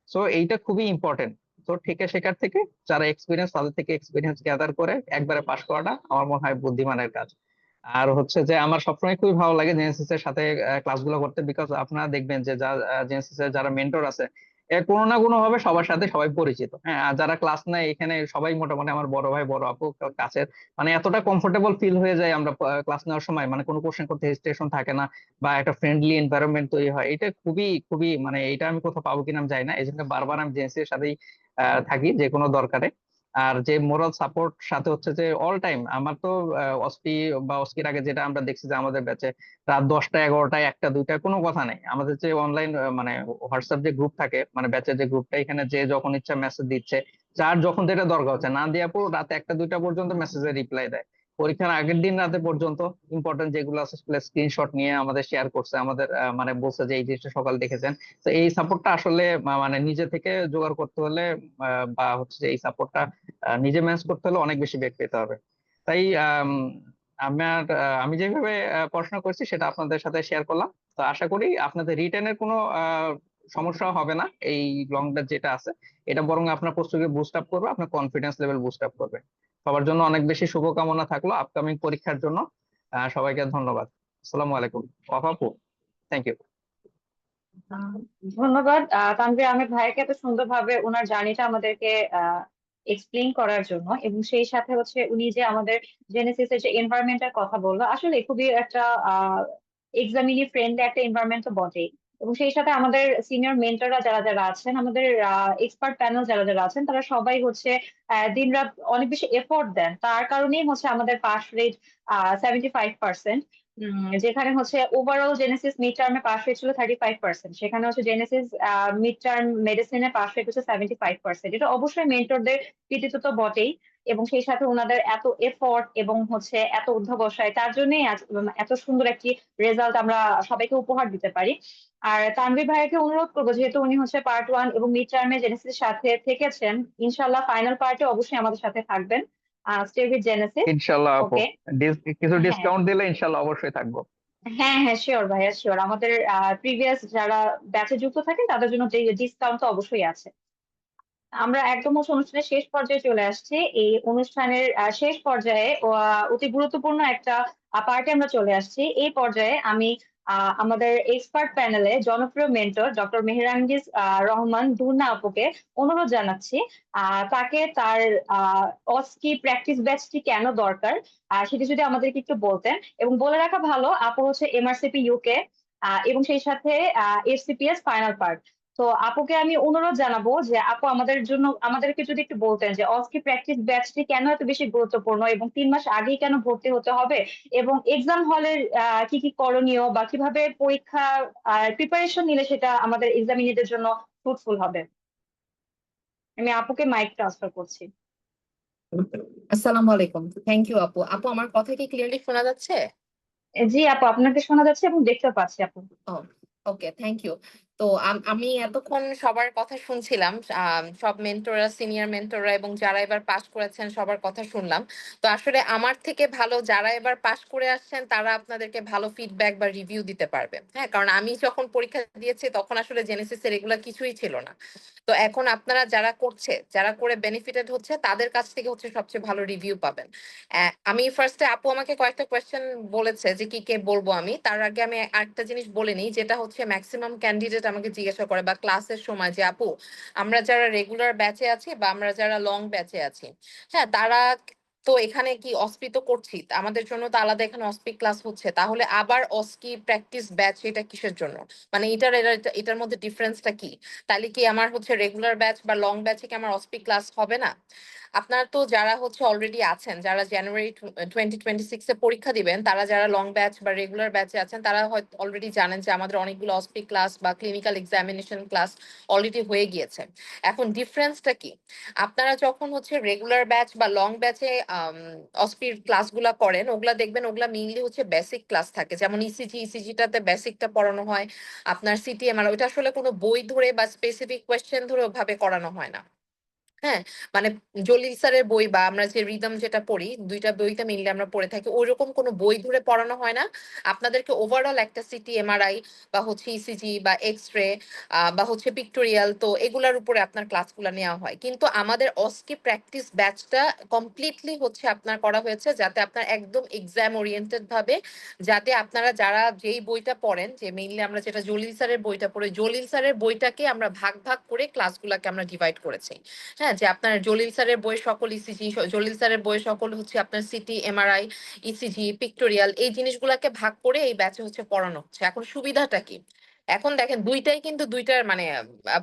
সো এইটা খুবই ইম্পর্টেন্ট। তো ঠিকে শেখার থেকে যারা এক্সপিরিয়েন্স, তাদের থেকে এক্সপিরিয়েন্স গ্যাদার করে একবারে পাশ করাটা আমার মনে হয় বুদ্ধিমানের কাজ। আর হচ্ছে যে আমার সবসময় খুবই ভালো লাগে জেনেসিস এর সাথে ক্লাসগুলো করতে, বিকজ আপনারা দেখবেন যে জেনেসিস এর যারা মেন্টর আছে, কোনো না কোনো ভাবে সবার সাথে সবাই পরিচিত। হ্যাঁ, আর যারা ক্লাস নেয় এখানে সবাই মোটামুটি আমার বড় ভাই বড় আপু কাছের, মানে এতটা কমফোর্টেবল ফিল হয়ে যায় আমরা ক্লাস নেওয়ার সময়, মানে কোনো কোশ্চেন করতে হেজিটেশন থাকে না, বা একটা ফ্রেন্ডলি এনভায়রনমেন্ট তৈরি হয়। এটা খুবই খুবই মানে এটা আমি কোথাও পাবো কিনা আমি জানি না, এই জন্য বারবার আমি জেনেসিস এর সাথেই থাকি যে কোনো দরকারে। আর যে মোরাল সাপোর্ট সাথে হচ্ছে যে অল টাইম আমার তো অস্পি বা অস্কির আগে যেটা আমরা দেখছি, যে আমাদের ব্যাচে রাত 10টা 11টায় 1টা 2টা কোনো কথা নেই, আমাদের যে অনলাইন মানে হোয়াটসঅ্যাপ যে গ্রুপ থাকে, মানে ব্যাচের যে গ্রুপটা, এখানে যে যখন ইচ্ছা মেসেজ দিচ্ছে, যার যখন যেটা দরকার হচ্ছে, না দিয়ে পুরো রাত 1টা 2টা পর্যন্ত মেসেজে রিপ্লাই দেয়। পরীক্ষার আগের দিন রাতে পর্যন্ত ইম্পর্টেন্ট যেগুলো আছে স্ক্রিনশট নিয়ে আমাদের শেয়ার করছে, আমাদের মানে বলছে যে এই জিনিসটা সকাল দেখেছেন। তো এই সাপোর্টটা আসলে মানে নিজে থেকে জোগাড় করতে হলে বা হচ্ছে যে এই সাপোর্টটা নিজে ম্যানেজ করতে হলে অনেক বেশি বেগ পেতে হবে। তাই আমি যেভাবে পড়াশোনা করছি সেটা আপনাদের সাথে শেয়ার করলাম। তো আশা করি আপনাদের রিটেনের কোনো সমস্যা হবে না। এই লং ব্যাচ যেটা আছে এটা বরং আপনার প্রস্তুতি বুস্ট আপ করবে, আপনার কনফিডেন্স লেভেল বুস্ট আপ করবে। সবার জন্য অনেক বেশি শুভকামনা থাকলো আপকামিং পরীক্ষার জন্য। সবাইকে ধন্যবাদ। আসসালামু আলাইকুম। আপু, থ্যাংক ইউ। আহ, ধন্যবাদ তানভীর আহমেদ ভাইকে এত সুন্দরভাবে ওনার জার্নিটা আমাদেরকে এক্সপ্লেইন করার জন্য, এবং সেই সাথে হচ্ছে উনি যে আমাদের জেনেসিস এর যে এনভায়রনমেন্টের কথা বললো, আসলে খুবই একটা এক্সামিনি ফ্রেন্ডলি একটা এনভায়রনমেন্ট তো বটেই। এবং সেই সাথে আমাদের সিনিয়র মেন্টররা যারা যারা আছেন, আমাদের এক্সপার্ট প্যানেল যারা যারা আছেন, তারা সবাই হচ্ছে দিনরাত অনেক বেশি এফোর্ট দেন। তার কারণেই হচ্ছে আমাদের পাস রেট 75%, যেখানে হচ্ছে ওভারঅল জেনেসিস মিড টার্মে পাস রেট ছিল 35%, সেখানে হচ্ছে জেনেসিস মিড টার্ম মেডিসিনে পাস রেট হচ্ছে 75%। এটা অবশ্যই মেন্টরদের কৃতিত্ব তো বটেই, এবং সেই সাথে ওনাদের এত এফোর্ট এবং হচ্ছে এত অধ্যবসায়, তার জন্যই আজ এত সুন্দর একটি রেজাল্ট আমরা সবাইকে উপহার দিতে পারি। আর তানভীর ভাইয়াকে অনুরোধ করবো, যেহেতু উনি হচ্ছে পার্ট 1 এবং মিড টার্মে জেনেসিস সাথে থেকেছেন, ইনশাল্লাহ ফাইনাল পার্টে অবশ্যই আমাদের সাথে থাকবেন। Stay with Genesis. ইনশাল্লাহ আপু, ওকে। কিছু হ্যাঁ, ডিসকাউন্ট দিলে ইনশাল্লাহ অবশ্যই থাকবো। হ্যাঁ, হ্যাঁ, শিওর ভাইয়া, শিওর। আমাদের প্রিভিয়াস যারা ব্যাচে যুক্ত থাকেন তাদের জন্য ডিসকাউন্ট তো অবশ্যই আছে। আমরা একদম হচ্ছে অনুষ্ঠানের শেষ পর্যায়ে চলে আসছি। এই অনুষ্ঠানের শেষ পর্যায়ে অতি গুরুত্বপূর্ণ একটা পার্টে আমরা চলে আসছি। এই পর্যায়ে আমি আমাদের এক্সপার্ট প্যানেলে জনপ্রিয় মেন্টর ডক্টর মেহেরাঙ্গিজ রহমান দুর্না আপুকে অনুরোধ জানাচ্ছি তাকে তার অস্কি প্র্যাকটিস ব্যাচটি কেন দরকার সেটি যদি আমাদেরকে একটু বলতেন। এবং বলে রাখা ভালো, আপু হচ্ছে এমআরসিপি ইউকে এবং সেই সাথে এফসিপিএস ফাইনাল পার্ট। তো আপুকে আমি অনুরোধ জানাবো যে আপু আমাদের জন্য আমাদেরকে যদি একটু বলতেন যে অস্কি প্র্যাকটিস ব্যাচটি কেন এত বেশি গুরুত্বপূর্ণ, এবং 3 মাস আগেই কেন ভর্তি হতে হবে, এবং এক্সাম হলের কি কি করণীয় বা কিভাবে পরীক্ষা প্রিপারেশন নিলে সেটা আমাদের এক্সামিনীদের জন্য ফ্রুটফুল হবে। আমি আপুকে মাইক ট্রান্সফার করছি। আসসালামু আলাইকুম। থ্যাংক ইউ আপু। আপু আমার কথা কি ক্লিয়ারলি শোনা যাচ্ছে? জি আপু, আপনাকে শোনা যাচ্ছে এবং দেখতেও পাচ্ছি আপু। ও, ওকে, থ্যাংক ইউ। তো আমি এতক্ষণ সবার কথা শুনছিলাম, সব মেন্টররা, সিনিয়র মেন্টররা এবং যারা এবার পাশ করেছেন সবার কথা শুনলাম। তো আসলে আমার থেকে ভালো যারা এবার পাশ করে আসছেন তারা আপনাদেরকে ভালো ফিডব্যাক বা রিভিউ দিতে পারবে। হ্যাঁ, কারণ আমি যখন পরীক্ষা দিয়েছি তখন আসলে জেনেসিসের এগুলা কিছুই ছিল না। তো এখন আপনারা যারা করছে, যারা করে বেনিফিটেড হচ্ছে, তাদের কাছ থেকে হচ্ছে সবচেয়ে ভালো রিভিউ পাবেন। আমি ফার্স্টে, আপু আমাকে কয়েকটা কোয়েশ্চেন বলেছে যে কি কে বলবো, আমি তার আগে আমি আরেকটা জিনিস বলে নিই, যেটা হচ্ছে ম্যাক্সিমাম ক্যান্ডিডেট আমাকে জিজ্ঞাসা করে বা ক্লাসের সময় যে আপু আমরা যারা রেগুলার ব্যাচে আছি বা আমরা যারা লং ব্যাচে আছি, হ্যাঁ তারা তো এখানে কি অস্পি তো করছি, আমাদের জন্য তো আলাদা এখানে অস্পি ক্লাস হচ্ছে, তাহলে আবার অস্কি প্র্যাকটিস ব্যাচ এটা কিসের জন্য, মানে এটার মধ্যে ডিফারেন্সটা কি? তাহলে কি আমার হচ্ছে রেগুলার ব্যাচ বা লং ব্যাচে কি আমার অস্পি ক্লাস হবে না? আপনারা তো যারা হচ্ছে অলরেডি আছেন, যারা জানুয়ারি 2026-এ পরীক্ষা দিবেন, তারা যারা লং ব্যাচ বা রেগুলার ব্যাচে আছেন, তারা হয়তো অলরেডি জানেন যে আমাদের অনেকগুলো অস্পি ক্লাস বা ক্লিনিক্যাল এক্সামিনেশন ক্লাস অলরেডি হয়ে গিয়েছে। এখন ডিফারেন্সটা কি? আপনারা যখন হচ্ছে রেগুলার ব্যাচ বা লং ব্যাচে অস্পির ক্লাসগুলা করেন, ওগুলা দেখবেন ওগুলা মেইনলি হচ্ছে বেসিক ক্লাস থাকে, যেমন ইসিজিটাতে বেসিকটা পড়ানো হয়। আপনার সিটিএমআর ওইটা আসলে কোনো বই ধরে বা স্পেসিফিক কোয়েশ্চেন ধরে ওভাবে করানো হয় না। হ্যাঁ, মানে জলিল স্যারের বই বা আমরা যে রিদম যেটা পড়ি, দুইটা বইটা মিললে আমরা পড়ে থাকি, ওইরকম কোনো বই ধরে পড়ানো হয় না। আপনাদেরকে ওভারঅল একটা সিটি এমআরআই বা হচ্ছে ইসিজি বা এক্স রে বা হচ্ছে পিক্টোরিয়াল, তো এগুলার উপরে আপনার ক্লাসগুলো নেওয়া হয়। কিন্তু আমাদের অস্কি প্র্যাকটিস ব্যাচটা কমপ্লিটলি হচ্ছে আপনার করা হয়েছে যাতে আপনার একদম এক্সাম ওরিয়েন্টেড ভাবে, যাতে আপনারা যারা যেই বইটা পড়েন, যে মেইনলি আমরা যেটা জলিল স্যারের বইটা পড়ি, জলিল স্যারের বইটাকে আমরা ভাগ ভাগ করে ক্লাসগুলোকে আমরা ডিভাইড করেছি। হ্যাঁ, যে আপনার জলিল স্যারের বই সকল ইসিজি, জলিল স্যারের বই সকল হচ্ছে আপনার সিটি এমআরআই, ইসিজি, পিক্টোরিয়াল, এই জিনিসগুলোকে ভাগ করে এই ব্যাচে হচ্ছে পড়ানো হচ্ছে। এখন সুবিধাটা কি? এখন দেখেন দুইটাই কিন্তু দুইটার মানে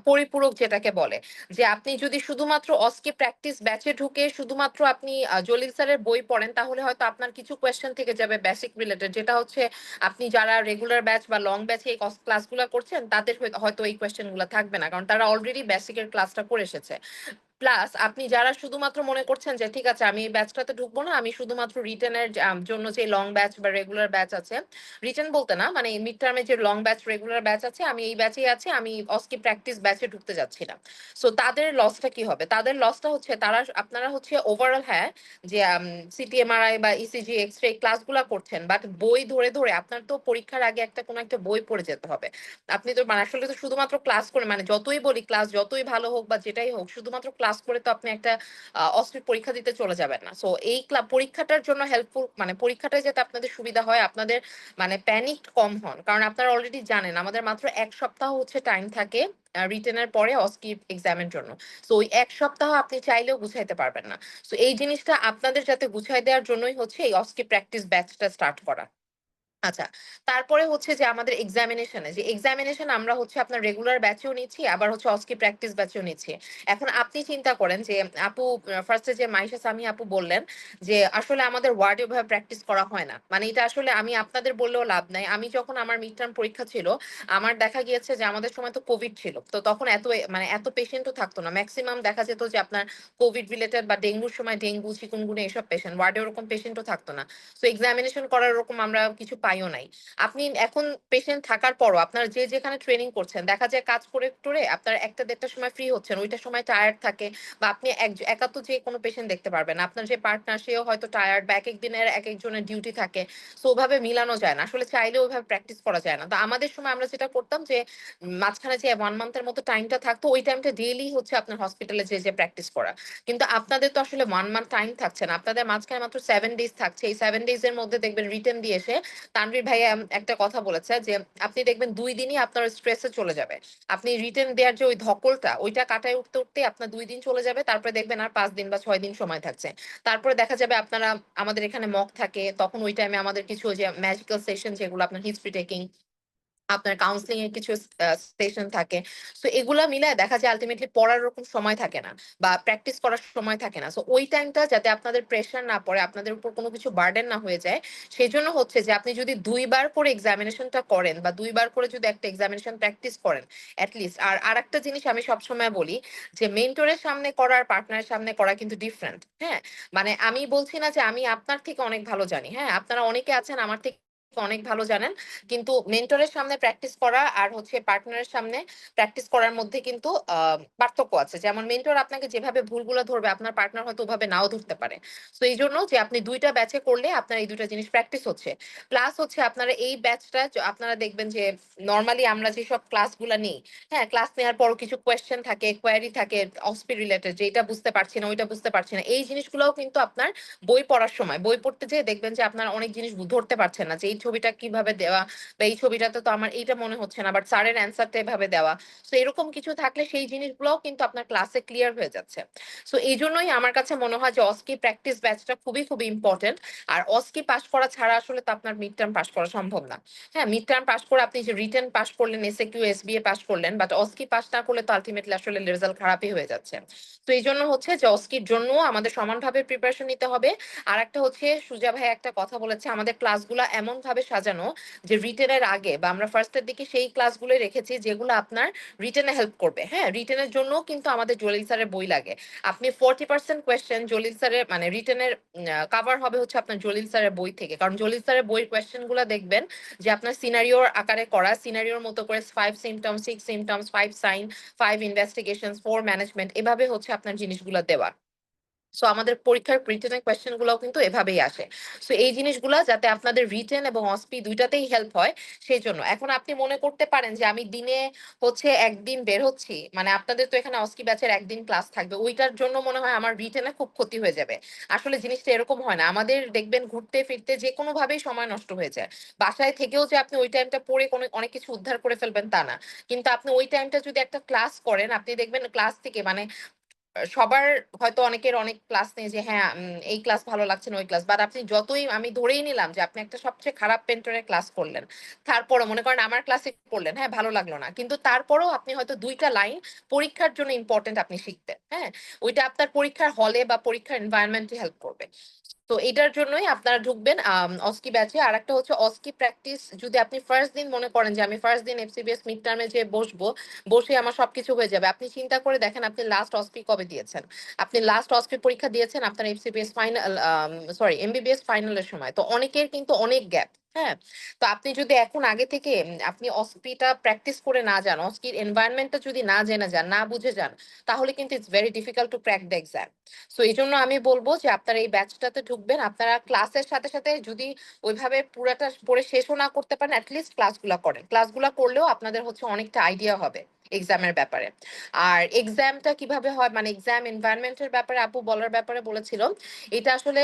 পরিপূরক যেটাকে বলে, যে আপনি যদি শুধুমাত্র অস্কি প্র্যাকটিস ব্যাচে ঢুকে শুধুমাত্র আপনি জলিল স্যারের বই পড়েন, তাহলে হয়তো আপনার কিছু কোয়েশ্চেন থেকে যাবে বেসিক রিলেটেড, যেটা হচ্ছে আপনি যারা রেগুলার ব্যাচ বা লং ব্যাচে এই ক্লাসগুলো করছেন তাদের হয়তো এই কোয়েশ্চেন গুলো থাকবে না, কারণ তারা অলরেডি বেসিকের ক্লাসটা করে এসেছে। প্লাস আপনি যারা শুধুমাত্র মনে করছেন যে ঠিক আছে আমি এই ব্যাচটাতে ঢুকবো না, আমি শুধুমাত্র রিটেনের জন্য যে লং ব্যাচ বা রেগুলার ব্যাচ আছে, রিটেন বলতে না মানে মিড টার্মে যে লং ব্যাচ রেগুলার ব্যাচ আছে, আমি এই ব্যাচেই আছি, আমি অস্কি প্র্যাকটিস ব্যাচে ঢুকতে যাচ্ছি না। সো তাদের লসটা কি হবে? তাদের লসটা হচ্ছে আপনারা হচ্ছে ওভারঅল হ্যাঁ যে সিটিএমআরআই বা ইসিজি এক্সরে ক্লাসগুলো করছেন, বাট বই ধরে ধরে আপনার তো পরীক্ষার আগে একটা কোনো একটা বই পড়ে যেতে হবে। আপনি তো মানে আসলে তো শুধুমাত্র ক্লাস করে মানে যতই বলি ক্লাস যতই ভালো হোক বা যেটাই হোক, শুধুমাত্র ক্লাস করে তো আপনি একটা অস্ত্রের পরীক্ষা দিতে চলে যাবেন না। সো এই পরীক্ষাটার জন্য হেল্পফুল মানে পরীক্ষাটা যাতে আপনাদের সুবিধা হয়, আপনাদের মানে প্যানিক কম হন, কারণ আপনারা অলরেডি জানেন আমাদের মাত্র 1 সপ্তাহ হচ্ছে টাইম থাকে রিটেনের পরে অস্কি এক্সামের জন্য। সো ওই 1 সপ্তাহ আপনি চাইলেও গুছাইতে পারবেন না। সো এই জিনিসটা আপনাদের যাতে গুছাই দেওয়ার জন্যই হচ্ছে এই অস্কি প্র্যাকটিস ব্যাচটা স্টার্ট করা। আচ্ছা, তারপরে হচ্ছে যে আমাদের এক্সামিনেশন আমরা হচ্ছে আপনার রেগুলার ব্যাচেও নিচ্ছি, আবার হচ্ছে অস্কি প্র্যাকটিস ব্যাচেও নিচ্ছি। এখন আপনি চিন্তা করেন যে আপু ফার্স্টে যে মাইশা সামি আপু বললেন যে আসলে আমাদের ওয়ার্ডে ওভাবে প্র্যাকটিস করা হয় না, মানে এটা আসলে আমি আপনাদের বললেও লাভ নাই। আমি যখন আমার মিড টার্ম পরীক্ষা ছিল, আমার দেখা গিয়েছে যে আমাদের সময় তো কোভিড ছিল, তো তখন মানে এত পেশেন্টও থাকতো না। ম্যাক্সিমাম দেখা যেত যে আপনার কোভিড রিলেটেড বা ডেঙ্গুর সময় ডেঙ্গু চিকুনগুনিয়া এসব পেশেন্ট, ওয়ার্ডে ওরকম পেশেন্টও থাকতো না। তো এক্সামিনেশন করার ওরকম আমরা কিছু পাইও নাই। আপনি এখন পেশেন্ট থাকার পরও আপনার যে যেখানে ট্রেনিং করছেন, দেখা যায় কাজ করে টোরে আপনার 1টা 1:30টার সময় ফ্রি হচ্ছেন, ওইটার সময় টায়ার্ড থাকে, বা আপনি একা তো যে কোনো পেশেন্ট দেখতে পারবেন না, আপনার যে পার্টনার সেও হয়তো টায়ার্ড, বা এক এক দিনের এক একজনের ডিউটি থাকে। সো ওভাবে মিলানো যায় না, আসলে চাইলেও ওইভাবে প্র্যাকটিস করা যায় না। তো আমাদের সময় আমরা যেটা করতাম যে মাঝখানে যে 1 মান্থের মতো টাইমটা থাকতো, ওই টাইমটা ডেইলি হচ্ছে আপনার হসপিটালে যে প্র্যাকটিস করা। কিন্তু আপনাদের তো আসলে 1 মান্থ টাইম থাকছে না, আপনাদের মাঝখানে মাত্র 7 ডেজ থাকছে। এই 7 ডেজ এর মধ্যে দেখবেন রিটেন দিয়ে এসে তানভীর ভাইয়া একটা কথা বলেছে যে আপনি দেখবেন 2 দিনই আপনার স্ট্রেসে চলে যাবে। আপনি রিটেন দেওয়ার যে ওই ধকলটা ওইটা কাটায় উঠতে উঠতে আপনার 2 দিন চলে যাবে, তারপরে দেখবেন আর 5 দিন বা 6 দিন সময় থাকছে। তারপরে দেখা যাবে আপনারা আমাদের এখানে মক থাকে, তখন ওই টাইমে আমাদের কিছু যে ম্যাজিক্যাল সেশন যেগুলো আপনার হিস্ট্রি টেকিং, আপনার কাউন্সিলিং এর কিছু সেশন থাকে। সো এগুলা মিলায় দেখা যায় আলটিমেটলি পড়ার ওরকম সময় থাকে না, বা প্র্যাকটিস করার সময় থাকে না। সো ওই টাইমটা যাতে আপনাদের প্রেশার না পড়ে, আপনাদের উপর কোনো কিছু বার্ডেন না হয়ে যায়, সেই জন্য হচ্ছে যে আপনি যদি 2বার করে এক্সামিনেশনটা করেন, বা 2বার করে যদি একটা এক্সামিনেশন প্র্যাকটিস করেন অ্যাটলিস্ট। আর একটা জিনিস আমি সবসময় বলি যে মেন্টরের সামনে করা আর পার্টনারের সামনে করা কিন্তু ডিফারেন্ট। হ্যাঁ, মানে আমি বলছি না যে আমি আপনার থেকে অনেক ভালো জানি, হ্যাঁ আপনারা অনেকে আছেন আমার থেকে অনেক ভালো জানেন, কিন্তু মেন্টরের সামনে প্র্যাকটিস করা আর হচ্ছে পার্টনারের সামনে প্র্যাকটিস করার মধ্যে কিন্তু পার্থক্য আছে। যেমন মেন্টর আপনাকে যেভাবে ভুলগুলো ধরবে, আপনার পার্টনার হয়তো ওভাবে নাও ধরতে পারে। তো এই জন্য যে আপনি 2টা ব্যাচে করলে আপনার এই 2টা জিনিস প্র্যাকটিস হচ্ছে। প্লাস হচ্ছে আপনারা এই ব্যাচটা আপনারা দেখবেন যে নর্মালি আমরা যেসব ক্লাসগুলো নিই, হ্যাঁ ক্লাস নেওয়ার পরও কিছু কোয়েশ্চেন থাকে, কোয়ারি থাকে অস্পি রিলেটেড, যে এটা বুঝতে পারছি না ওইটা বুঝতে পারছি না, এই জিনিসগুলোও কিন্তু আপনার বই পড়ার সময় বই পড়তে যেয়ে দেখবেন যে আপনার অনেক জিনিস ধরতে পারছেন না, যে এই ছবিটা কিভাবে দেওয়া, বা এই ছবিটাতে তো আমার এইটা মনে হচ্ছে না, বাট স্যারের অ্যান্সারটা এভাবে দেওয়া। তো এরকম কিছু থাকলে সেই জিনিসগুলোও কিন্তু আপনার ক্লাসে ক্লিয়ার হয়ে যাচ্ছে। সো এই জন্যই আমার কাছে মনে হয় যে অস্কি প্র্যাকটিস ব্যাচটা খুবই খুবই ইম্পর্টেন্ট। আর অস্কি পাস করা ছাড়া আসলে তো আপনার মিড টার্ম পাস করা সম্ভব না। হ্যাঁ, মিড টার্ম পাস করে আপনি যে রিটেন পাস করলেন, এসএকিউ এসবিএ পাস করলেন, বাট অস্কি পাস না করলে তো আলটিমেটলি আসলে রেজাল্ট খারাপই হয়ে যাচ্ছে। তো এই জন্য হচ্ছে যে অস্কির জন্য আমাদের সমানভাবে প্রিপারেশন নিতে হবে। আর একটা হচ্ছে সুজা ভাই একটা কথা বলেছে, আমাদের ক্লাসগুলো এমন ভাবে সাজানো যে রিটেনের আগে বা আমরা ফার্স্টের দিকে সেই ক্লাসগুলো রেখেছি যেগুলো আপনার রিটেনে হেল্প করবে। হ্যাঁ, রিটেনের জন্য কিন্তু আমাদের জলিল স্যারের বই লাগে। আপনি 40% কোয়েশ্চেন জলিল স্যারের মানে রিটেনের কভার হবে হচ্ছে আপনার জলিল স্যারের বই থেকে, কারণ জলিল স্যারের বইয়ের কোয়েশ্চেন গুলো দেখবেন যে আপনার সিনারিওর আকারে করা, সিনারিওর মতো করে 5 symptoms 6 symptoms 5 sign 5 investigations 4 management, এভাবে হচ্ছে আপনার জিনিসগুলো দেওয়া। সো আমাদের পরীক্ষার রিটেনের কোয়েশ্চেন গুলো কিন্তু এভাবেই আসে। সো এই জিনিসগুলা যাতে আপনাদের রিটেন এবং অস্পি দুইটাতেই হেল্প হয়, সেই জন্য। এখন আপনি মনে করতে পারেন যে আমি দিনে হচ্ছে একদিন বের হচ্ছি, মানে আপনাদের তো এখানে অস্কি ব্যাচের একদিন ক্লাস থাকবে, ওইটার জন্য মনে হয় আমার রিটেনে খুব ক্ষতি হয়ে যাবে। আসলে জিনিসটা এরকম হয় না, আমাদের দেখবেন ঘুরতে ফিরতে যে কোনো ভাবেই সময় নষ্ট হয়ে যায়। বাসায় থেকেও যে আপনি ওই টাইমটা পড়ে কোনো অনেক কিছু উদ্ধার করে ফেলবেন তা না, কিন্তু আপনি ওই টাইমটা যদি একটা ক্লাস করেন, আপনি দেখবেন ক্লাস থেকে মানে সবার হয়তো অনেকের অনেক ক্লাস নেই যে হ্যাঁ এই ক্লাস ভালো লাগছে না ওই ক্লাস, বাট আপনি যতই আমি ধরেই নিলাম যে আপনি একটা সবচেয়ে খারাপ পেন্টরের ক্লাস করলেন, তারপরও মনে করেন আমার ক্লাসে করলেন, হ্যাঁ ভালো লাগলো না, কিন্তু তারপরও আপনি হয়তো 2টা লাইন পরীক্ষার জন্য ইম্পর্টেন্ট আপনি শিখতেন। হ্যাঁ, ওইটা আপনার পরীক্ষার হলে বা পরীক্ষার এনভায়রনমেন্টে হেল্প করবে। তো এটার জন্যই আপনারা ঢুকবেন অস্কি ব্যাচে। আর একটা হচ্ছে অস্কি প্র্যাকটিস, যদি আপনি ফার্স্ট দিন মনে করেন যে আমি ফার্স্ট দিন এফসিবিএস মিড টার্মে যে বসবো, বসে আমার সবকিছু হয়ে যাবে, আপনি চিন্তা করে দেখেন আপনি লাস্ট অস্কি কবে দিয়েছেন। আপনি লাস্ট অস্কি পরীক্ষা দিয়েছেন আপনার এফসিবিএস ফাইনাল, সরি এমবিবিএস ফাইনালের সময়। তো অনেকের কিন্তু অনেক গ্যাপ। হ্যাঁ, তো আপনি যদি এখন আগে থেকে আপনি অস্কিটা প্র্যাকটিস করে না যান, অস্কির এনভায়রনমেন্টটা যদি না জেনে যান, না বুঝে যান, তাহলে কিন্তু it's very difficult to crack the exam. So এই জন্য আমি বলবো যে আপনারা এই ব্যাচটাতে ঢুকবেন। আপনারা ক্লাসের সাথে সাথে যদি ওইভাবে পুরাটা পড়ে শেষও না করতে পারেন, অ্যাটলিস্ট ক্লাসগুলো করেন। ক্লাসগুলো করলেও আপনাদের হচ্ছে অনেকটা আইডিয়া হবে এক্সামের ব্যাপারে। আর এক্সামটা কিভাবে হয়, মানে এক্সাম এনভায়রনমেন্টের ব্যাপারে আপু বলার ব্যাপারে বলেছিল, এটা আসলে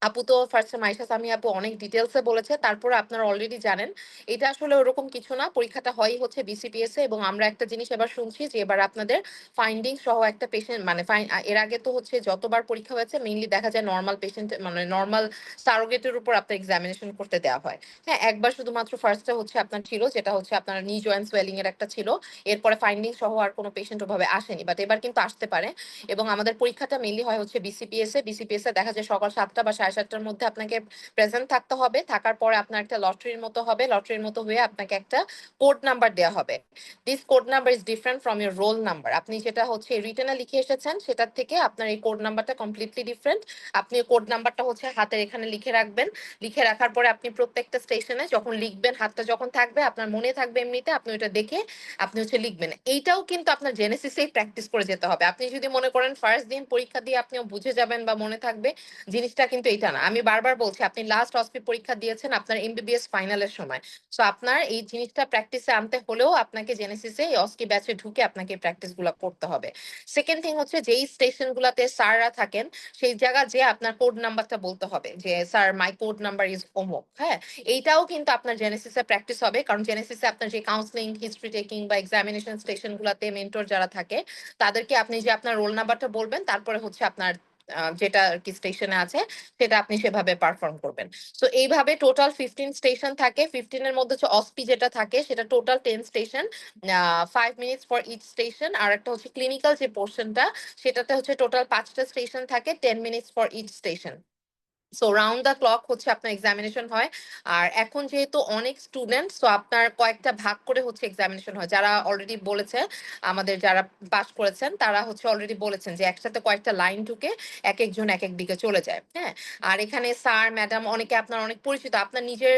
আপু তো ফার্স্টে মাইশা সামি আপু অনেক ডিটেলসে বলেছে, তারপরে আপনারা অলরেডি জানেন। এটা আসলে ওরকম কিছু না, পরীক্ষাটা হয় হচ্ছে বিসিপিএস এ। এবং আমরা একটা জিনিস এবার শুনছি যে এবার আপনাদের ফাইন্ডিং সহ একটা পেশেন্ট, মানে এর আগে তো হচ্ছে যতবার পরীক্ষা হয়েছে মেইনলি দেখা যায় নর্মাল পেশেন্ট, মানে নর্মাল সারোগেটের উপর আপনার এক্সামিনেশন করতে দেওয়া হয়। হ্যাঁ, একবার শুধুমাত্র ফার্স্টে হচ্ছে আপনার ছিল, যেটা হচ্ছে আপনার নি জয়েন্ট সোয়েলিং এর একটা ছিল। এরপরে ফাইন্ডিং সহ আর কোনো পেশেন্ট ওভাবে আসেনি, বাট এবার কিন্তু আসতে পারে। এবং আমাদের পরীক্ষাটা মেইনলি হয় হচ্ছে বিসিপিএস এ। বিসিপিএস এ দেখা যায় সকাল 7টা বা 7:30টার মধ্যে আপনাকে প্রেজেন্ট থাকতে হবে। থাকার পরে আপনার একটা লটারির মতো হবে, লটারির মতো হয়ে আপনাকে একটা কোড নাম্বার দেওয়া হবে। This code number is different from your roll number. আপনি যেটা হচ্ছে রিটেনে লিখে এসেছেন সেটার থেকে আপনার এই কোড নাম্বারটা কমপ্লিটলি ডিফারেন্ট। আপনি কোড নাম্বারটা হচ্ছে হাতের এখানে লিখে রাখবেন। লিখে রাখার পরে আপনি প্রত্যেকটা স্টেশনে যখন লিখবেন, হাতটা যখন থাকবে আপনার মনে থাকবে এমনিতে, আপনি ওটা দেখে আপনি হচ্ছে লিখবেন। এইটাও কিন্তু আপনার জেনেসিসেই প্র্যাকটিস করে যেতে হবে। আপনি যদি মনে করেন ফার্স্ট দিন পরীক্ষা দিয়ে আপনিও বুঝে যাবেন বা মনে থাকবে, জিনিসটা কিন্তু এটা না। আমি বারবার বলছি, আপনি লাস্ট অস্পি পরীক্ষা দিয়েছেন আপনার এমবিবিএস ফাইনালের সময়। সো আপনার এই জিনিসটা প্র্যাকটিসে আনতে হলেও আপনাকে জেনেসিসে এই অস্কি ব্যাচে ঢুকে আপনাকে এই প্র্যাকটিস গুলো করতে হবে। সেকেন্ড থিং হচ্ছে যেই স্টেশন গুলাতে স্যাররা থাকেন, সেই জায়গা যে আপনার কোড নাম্বারটা বলতে হবে যে sir my code number is অমুক। হ্যাঁ, এইটাও কিন্তু আপনার জেনেসিসে প্র্যাকটিস হবে, কারণ জেনেসিসে আপনার যে কাউন্সিলিং, হিস্ট্রি টেকিং বা এক্সামিনেশন স্টেশন গুলাতে মেন্টর যারা থাকে, তাদেরকে আপনি যে আপনার রোল নাম্বারটা বলবেন, তারপরে হচ্ছে আপনার যেটা আর কি স্টেশনে আছে সেটা আপনি সেভাবে পারফর্ম করবেন। সো এইভাবে টোটাল 15 স্টেশন থাকে। 15 এর মধ্যে হচ্ছে অসপি যেটা থাকে সেটা total 10 station, 5 minutes for each station. আর একটা হচ্ছে ক্লিনিক্যাল যে পোর্শনটা, সেটাতে হচ্ছে টোটাল 5টা স্টেশন থাকে, 10 minutes for each station. So round the clock হচ্ছে আপনার এক্সামিনেশন হয়। আর এখন যেহেতু অনেক স্টুডেন্ট, সো আপনার কয়েকটা ভাগ করে হচ্ছে এক্সামিনেশন হয়। যারা অলরেডি বলেছে, আমাদের যারা পাস করেছেন তারা হচ্ছে অলরেডি বলেছেন যে একসাথে কয়েকটা লাইন ঢুকে এক একজন এক এক দিকে চলে যায়। হ্যাঁ, আর এখানে স্যার ম্যাডাম অনেকে আপনার অনেক পরিচিত। আপনার নিজের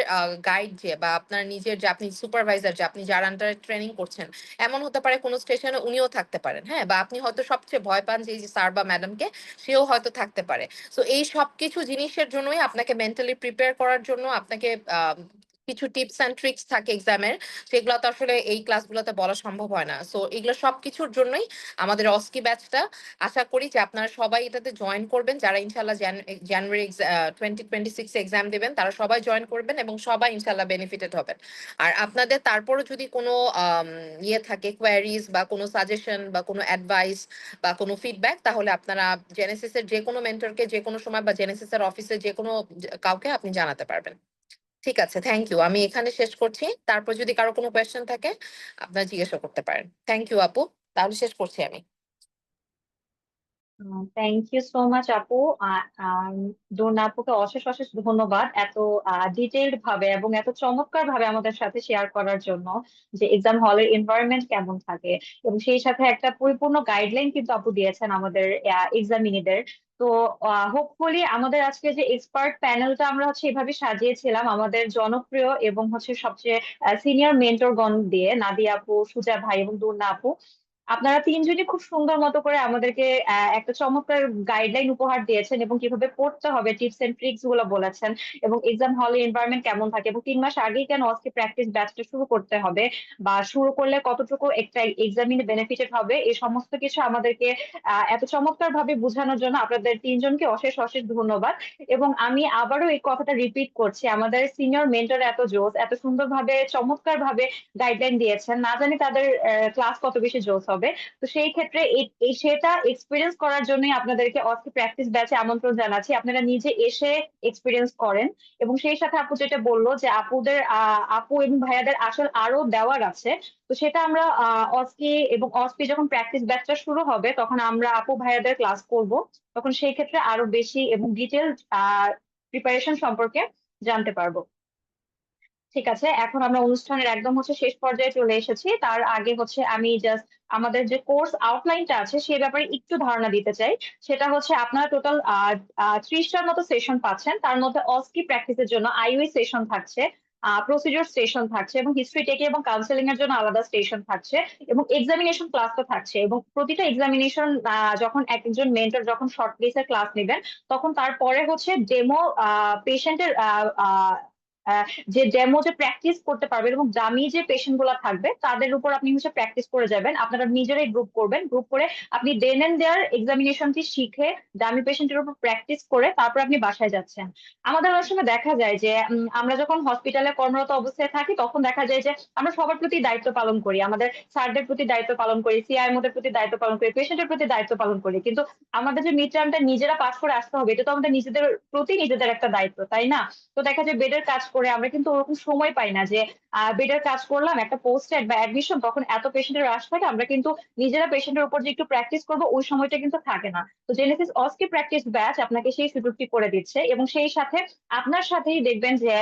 গাইড যে বা আপনার নিজের যে আপনি সুপারভাইজার, যে আপনি যার আন্ডারে ট্রেনিং করছেন, এমন হতে পারে কোনো স্টেশনে উনিও থাকতে পারেন। হ্যাঁ, বা আপনি হয়তো সবচেয়ে ভয় পান যে স্যার বা ম্যাডামকে, সেও হয়তো থাকতে পারে। সো এই সবকিছু জিনিসের জন্যই আপনাকে মেন্টালি প্রিপেয়ার করার জন্য আপনাকে কিছু টিপস এন্ড ট্রিক্স থাকে এক্সামের, সেগুলো তো আসলে এই ক্লাসগুলোতে বলা সম্ভব হয় না। সো এগুলো সবকিছুর জন্যই আমাদের অস্কি ব্যাচটা। আশা করি যে আপনারা সবাই এটাতে জয়েন করবেন। যারা ইনশাল্লাহ জানুয়ারি 2026 এক্সাম দেবেন তারা সবাই জয়েন করবেন এবং সবাই ইনশাল্লাহ বেনিফিটেড হবেন। আর আপনাদের তারপরও যদি কোনো ইয়ে থাকে, কোয়ারিজ বা কোনো সাজেশন বা কোনো অ্যাডভাইস বা কোনো ফিডব্যাক, তাহলে আপনারা জেনেসিসের যে কোনো মেন্টরকে যে কোনো সময় বা জেনেসিসের অফিসে যে কোনো কাউকে আপনি জানাতে পারবেন। ঠিক আছে, থ্যাংক ইউ। আমি এখানে শেষ করছি। তারপর যদি কারো কোনো কোয়েশ্চেন থাকে আপনারা জিজ্ঞাসা করতে পারেন। থ্যাংক ইউ আপু, তাহলে শেষ করছি আমি। থ্যাংক ইউ সো মাচ আপু। ডোনা আপুকে অশেষ অশেষ ধন্যবাদ এত ডিটেইলড ভাবে এবং এত চমৎকার ভাবে আমাদের সাথে শেয়ার করার জন্য যে এক্সাম হলের এনভায়রনমেন্ট কেমন থাকে, এবং সেই সাথে একটা পরিপূর্ণ গাইডলাইন কিন্তু আপু দিয়েছেন আমাদের এক্সামিনীদের। তো হোপফুলি আমাদের আজকে যে এক্সপার্ট প্যানেলটা আমরা হচ্ছে এভাবে সাজিয়েছিলাম আমাদের জনপ্রিয় এবং হচ্ছে সবচেয়ে সিনিয়র মেন্টরগণ দিয়ে, নাদিয়া আপু, সুজা ভাই এবং দুর্না আপু, আপনারা তিনজনই খুব সুন্দর মতো করে আমাদেরকে একটা চমৎকার গাইডলাইন উপহার দিয়েছেন এবং কিভাবে পড়তে হবে টিপস এন্ড ট্রিক্স গুলো বলেছেন, এবং এক্সাম হলে এনভায়রনমেন্ট কেমন থাকে এবং 3 মাস আগেই কেন আজকে প্র্যাকটিস ব্যাচটা শুরু করতে হবে বা শুরু করলে কতটুকু একটা এক্সামিনে বেনিফিটেড হবে, এই সমস্ত কিছু আমাদেরকে এত চমৎকার ভাবে বোঝানোর জন্য আপনাদের তিনজনকে অশেষ অশেষ ধন্যবাদ। এবং আমি আবারও এই কথাটা রিপিট করছি, আমাদের সিনিয়র মেন্টর এত জোস, এত সুন্দরভাবে চমৎকার ভাবে গাইডলাইন দিয়েছেন, না জানি তাদের ক্লাস কত বেশি জোস হবে। হবে। তো সেই ক্ষেত্রে সেটা এক্সপিরিয়েন্স করার জন্যই আপনাদেরকে অস্কি প্র্যাকটিস ব্যাচে আমন্ত্রণ জানাচ্ছি। আপনারা নিজে এসে এক্সপিরিয়েন্স করেন। এবং সেই সাথে আপু যেটা বললো যে আপু এবং ভাইয়াদের আসল আরো দেওয়ার আছে। তো সেটা আমরা অস্কি এবং অস্পি যখন প্র্যাকটিস ব্যাচটা শুরু হবে তখন আমরা আপু ভাইয়াদের ক্লাস করব। তখন সেই ক্ষেত্রে আরো বেশি এবং ডিটেল প্রিপারেশন সম্পর্কে জানতে পারবো। ঠিক আছে, এখন আমরা অনুষ্ঠানের একদম শেষ পর্যায়ে চলে এসেছি। তার আগে আমি জাস্ট আমাদের যে কোর্স আউটলাইনটা আছে সে ব্যাপারে একটু ধারণা দিতে চাই। সেটা আপনারা টোটাল 30টার মতো সেশন পাচ্ছেন। তার মধ্যে অস্কি প্র্যাকটিসের জন্য আইওই সেশন থাকছে, প্রসিডিউর স্টেশন থাকছে, এবং হিস্ট্রি টেকে এবং কাউন্সেলিং এর জন্য আলাদা স্টেশন থাকছে, এবং এক্সামিনেশন ক্লাস তো থাকছে। এবং প্রতিটা এক্সামিনেশন যখন একজন মেন্টর যখন শর্ট লিস্টের ক্লাস নেবেন তখন তারপরে ডেমো পেশেন্টের যে ডেমো যে প্র্যাকটিস করতে পারবেন এবং ডামি যে পেশেন্ট গুলা থাকবে তাদের উপর আপনি প্র্যাকটিস করে যাবেন। আপনারা নিজেরাই গ্রুপ করবেন, গ্রুপ করে আপনি দেন এন্ড দেয়ার এক্সামিনেশনটি শিখে ডামি পেশেন্টের উপর প্র্যাকটিস করে তারপর আপনি বাসায় যাচ্ছেন। আমাদের অনেক সময় দেখা যায় যে আমরা যখন হসপিটালে কর্মরত অবস্থায় থাকি তখন দেখা যায় যে আমরা সবার প্রতি দায়িত্ব পালন করি, আমাদের স্যারদের প্রতি দায়িত্ব পালন করি, সিআইএমওদের প্রতি দায়িত্ব পালন করি, পেশেন্টের প্রতি দায়িত্ব পালন করি, কিন্তু আমাদের যে মিড টার্মটা নিজেরা পাস করে আসতে হবে এটা তো আমাদের নিজেদের প্রতি নিজেদের একটা দায়িত্ব, তাই না? তো দেখা যায় বেডের কাজ করে আমরা কিন্তু ওরকম সময় পাই না যে বেডের কাজ করলাম একটা পোস্ট বা অ্যাডমিশন, তখন এত পেশেন্টের রাশ থাকে, আমরা কিন্তু নিজেরা পেশেন্টের উপর যে একটু প্র্যাকটিস করবো ওই সময়টা কিন্তু থাকে না। তো জেনেসিস অস্কি প্র্যাকটিস ব্যাচ আপনাকে সেই সুযোগটি করে দিচ্ছে। এবং সেই সাথে আপনার সাথেই দেখবেন যে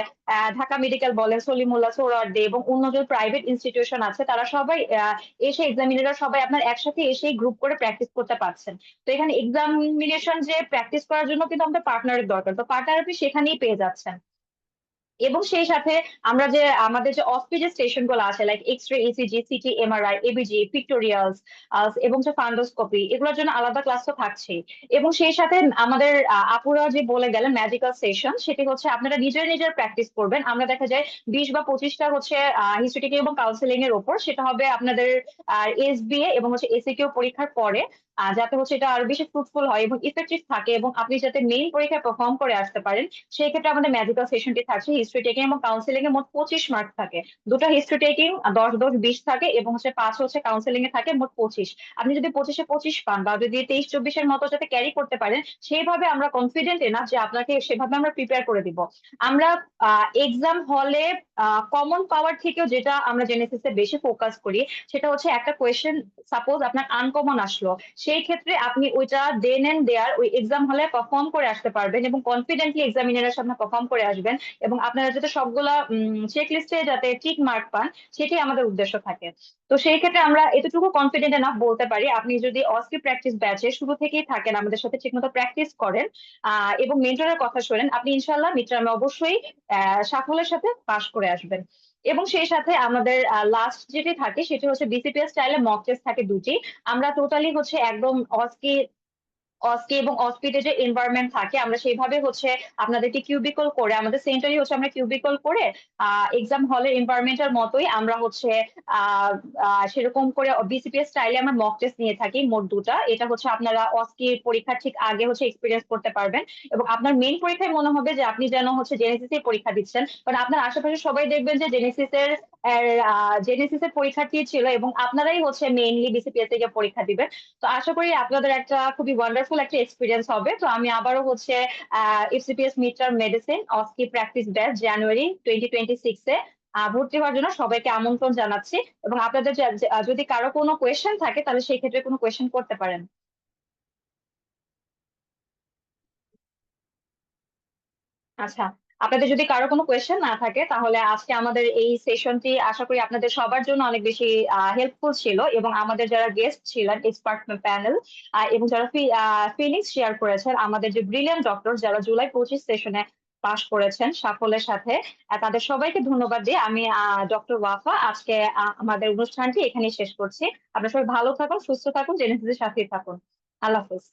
ঢাকা মেডিকেল বলেন, সলিমুল্লাহ, সোহরাওয়ার্দী এবং অন্য যে প্রাইভেট ইনস্টিটিউশন আছে তারা সবাই এসে এক্সামিনাররা সবাই আপনার একসাথে এসেই গ্রুপ করে প্র্যাকটিস করতে পারছেন। তো এখানে এক্সামিনেশন যে প্র্যাকটিস করার জন্য কিন্তু আমাদের পার্টনারের দরকার, তো পার্টনার আপনি সেখানেই পেয়ে যাচ্ছেন। এবং সেই সাথে আমরা যে আমাদের যে অস্পি যে স্টেশন গুলো আছে like X-ray, ECG, CT, MRI, ABG, pictorials এবং যে ফান্ডোস্কোপি, এগুলোর জন্য আলাদা ক্লাস তো থাকছেই। এবং সেই সাথে আমাদের আপুরা যে বলে গেলেন ম্যাজিক্যাল সেশন, সেটি আপনারা নিজের নিজের প্র্যাকটিস করবেন। আমরা দেখা যায় 20 বা 25টা হিস্ট্রি এবং কাউন্সেলিং এর উপর, সেটা হবে আপনাদের এসবিএ এবং এসিকিউ পরীক্ষার পরে, যাতে এটা আরো বেশি ফ্রুটফুল হয় এবং ইফেক্টিভ থাকে এবং আপনি যাতে মেইন পরীক্ষায় পারফর্ম করে আসতে পারেন। সেই ক্ষেত্রে আমাদের ম্যাজিক্যাল সেশনটি থাকছে। হিস্ট্রি টেকিং এবং কাউন্সেলিং এ মোট 25 মার্ক থাকে। দুটো হিস্ট্রি টেকিং 10-10-20 থাকে এবং 5 কাউন্সেলিং এ থাকে, মোট 25। আপনি যদি 25-এ 25 পান বা যদি 23-24-এর মতো যাতে ক্যারি করতে পারেন, সেইভাবে আমরা কনফিডেন্ট এনাফ যে আপনাকে সেভাবে আমরা প্রিপেয়ার করে দিব। আমরা এক্সাম হলে কমন পাওয়ার থেকেও যেটা আমরা জেনেসিসে বেশি ফোকাস করি সেটা একটা কোয়েশ্চেন সাপোজ আপনার আনকমন আসলো, সেই ক্ষেত্রে আপনি ওইটা দেন এন্ড দেয়ার ওই এক্সাম হলে পারফর্ম করে আসতে পারবেন এবং কনফিডেন্টলি এক্সামিনারের সামনে পারফর্ম করে আসবেন, এবং আপনারা যাতে সবগুলা চেক লিস্টে যাতে ঠিক মার্ক পান সেটাই আমাদের উদ্দেশ্য থাকে। তো সেই ক্ষেত্রে আমরা এতটুকু কনফিডেন্ট এনাফ বলতে পারি, আপনি যদি অস্কি প্র্যাকটিস ব্যাচে শুরু থেকেই থাকেন, আমাদের সাথে ঠিকমতো প্র্যাকটিস করেন এবং মেন্টরের কথা শোনেন, আপনি ইনশাল্লাহ মিডটার্মে অবশ্যই সাফল্যের সাথে পাশ করে আসবেন। এবং সেই সাথে আমাদের লাস্ট যেটি থাকে সেটি বিসিপিএস স্টাইলে মক টেস্ট থাকে 2টি। আমরা টোটালি একদম অস্কি এবং অস্পিডে যে এনভায়রনমেন্ট থাকে আমরা সেইভাবে আপনাদেরকে কিউবিকল করে, আমাদের সেন্টারই আমরা কিউবিকল করে এক্সাম হলের এনভায়রনমেন্টের মতোই আমরা সেরকম করে বিসিপিএস স্টাইলে আমরা মক টেস্ট নিয়ে থাকি মোট 2টা। এটা আপনারা অস্কি পরীক্ষার ঠিক আগে এক্সপিরিয়েন্স করতে পারবেন এবং আপনার মেইন পরীক্ষায় মনে হবে যে আপনি যেন জেনেসিসে পরীক্ষা দিচ্ছেন, কারণ আপনার আশেপাশে সবাই দেখবেন যে জেনেসিসের পরীক্ষার্থী ছিল এবং আপনারাই মেইনলি বিসিপিএস থেকে পরীক্ষা দিবেন। তো আশা করি আপনাদের একটা খুবই ওয়ান্ডারফুল একটা এক্সপিরিয়েন্স হবে। তো আমি আবারও FCPS mid term medicine OSCE practice batch January 2026-এ ভর্তি হওয়ার জন্য সবাইকে আমন্ত্রণ জানাচ্ছি। এবং আপনাদের যদি কারো কোনো কোয়েশ্চেন থাকে তাহলে সেই ক্ষেত্রে কোনো কোয়েশ্চেন করতে পারেন। আচ্ছা, আপনাদের যদি কারো কোনো কোয়েশ্চেন না থাকে তাহলে আজকে আমাদের এই সেশনটি আশা করি আপনাদের সবার জন্য অনেক বেশি হেল্পফুল ছিল, এবং আমাদের যারা গেস্ট ছিলেন এক্সপার্ট প্যানেল এবং যারা ফিলিংস শেয়ার করেছেন, আমাদের যে ব্রিলিয়ান্ট ডক্টর যারা জুলাই 25 সেশনে পাশ করেছেন সাফল্যের সাথে, তাদের সবাইকে ধন্যবাদ দিয়ে আমি ডক্টর ওয়াফা আজকে আমাদের অনুষ্ঠানটি এখানেই শেষ করছি। আপনারা সবাই ভালো থাকুন, সুস্থ থাকুন, জেনেসিসের সাথেই থাকুন। আল্লাহ হাফেজ।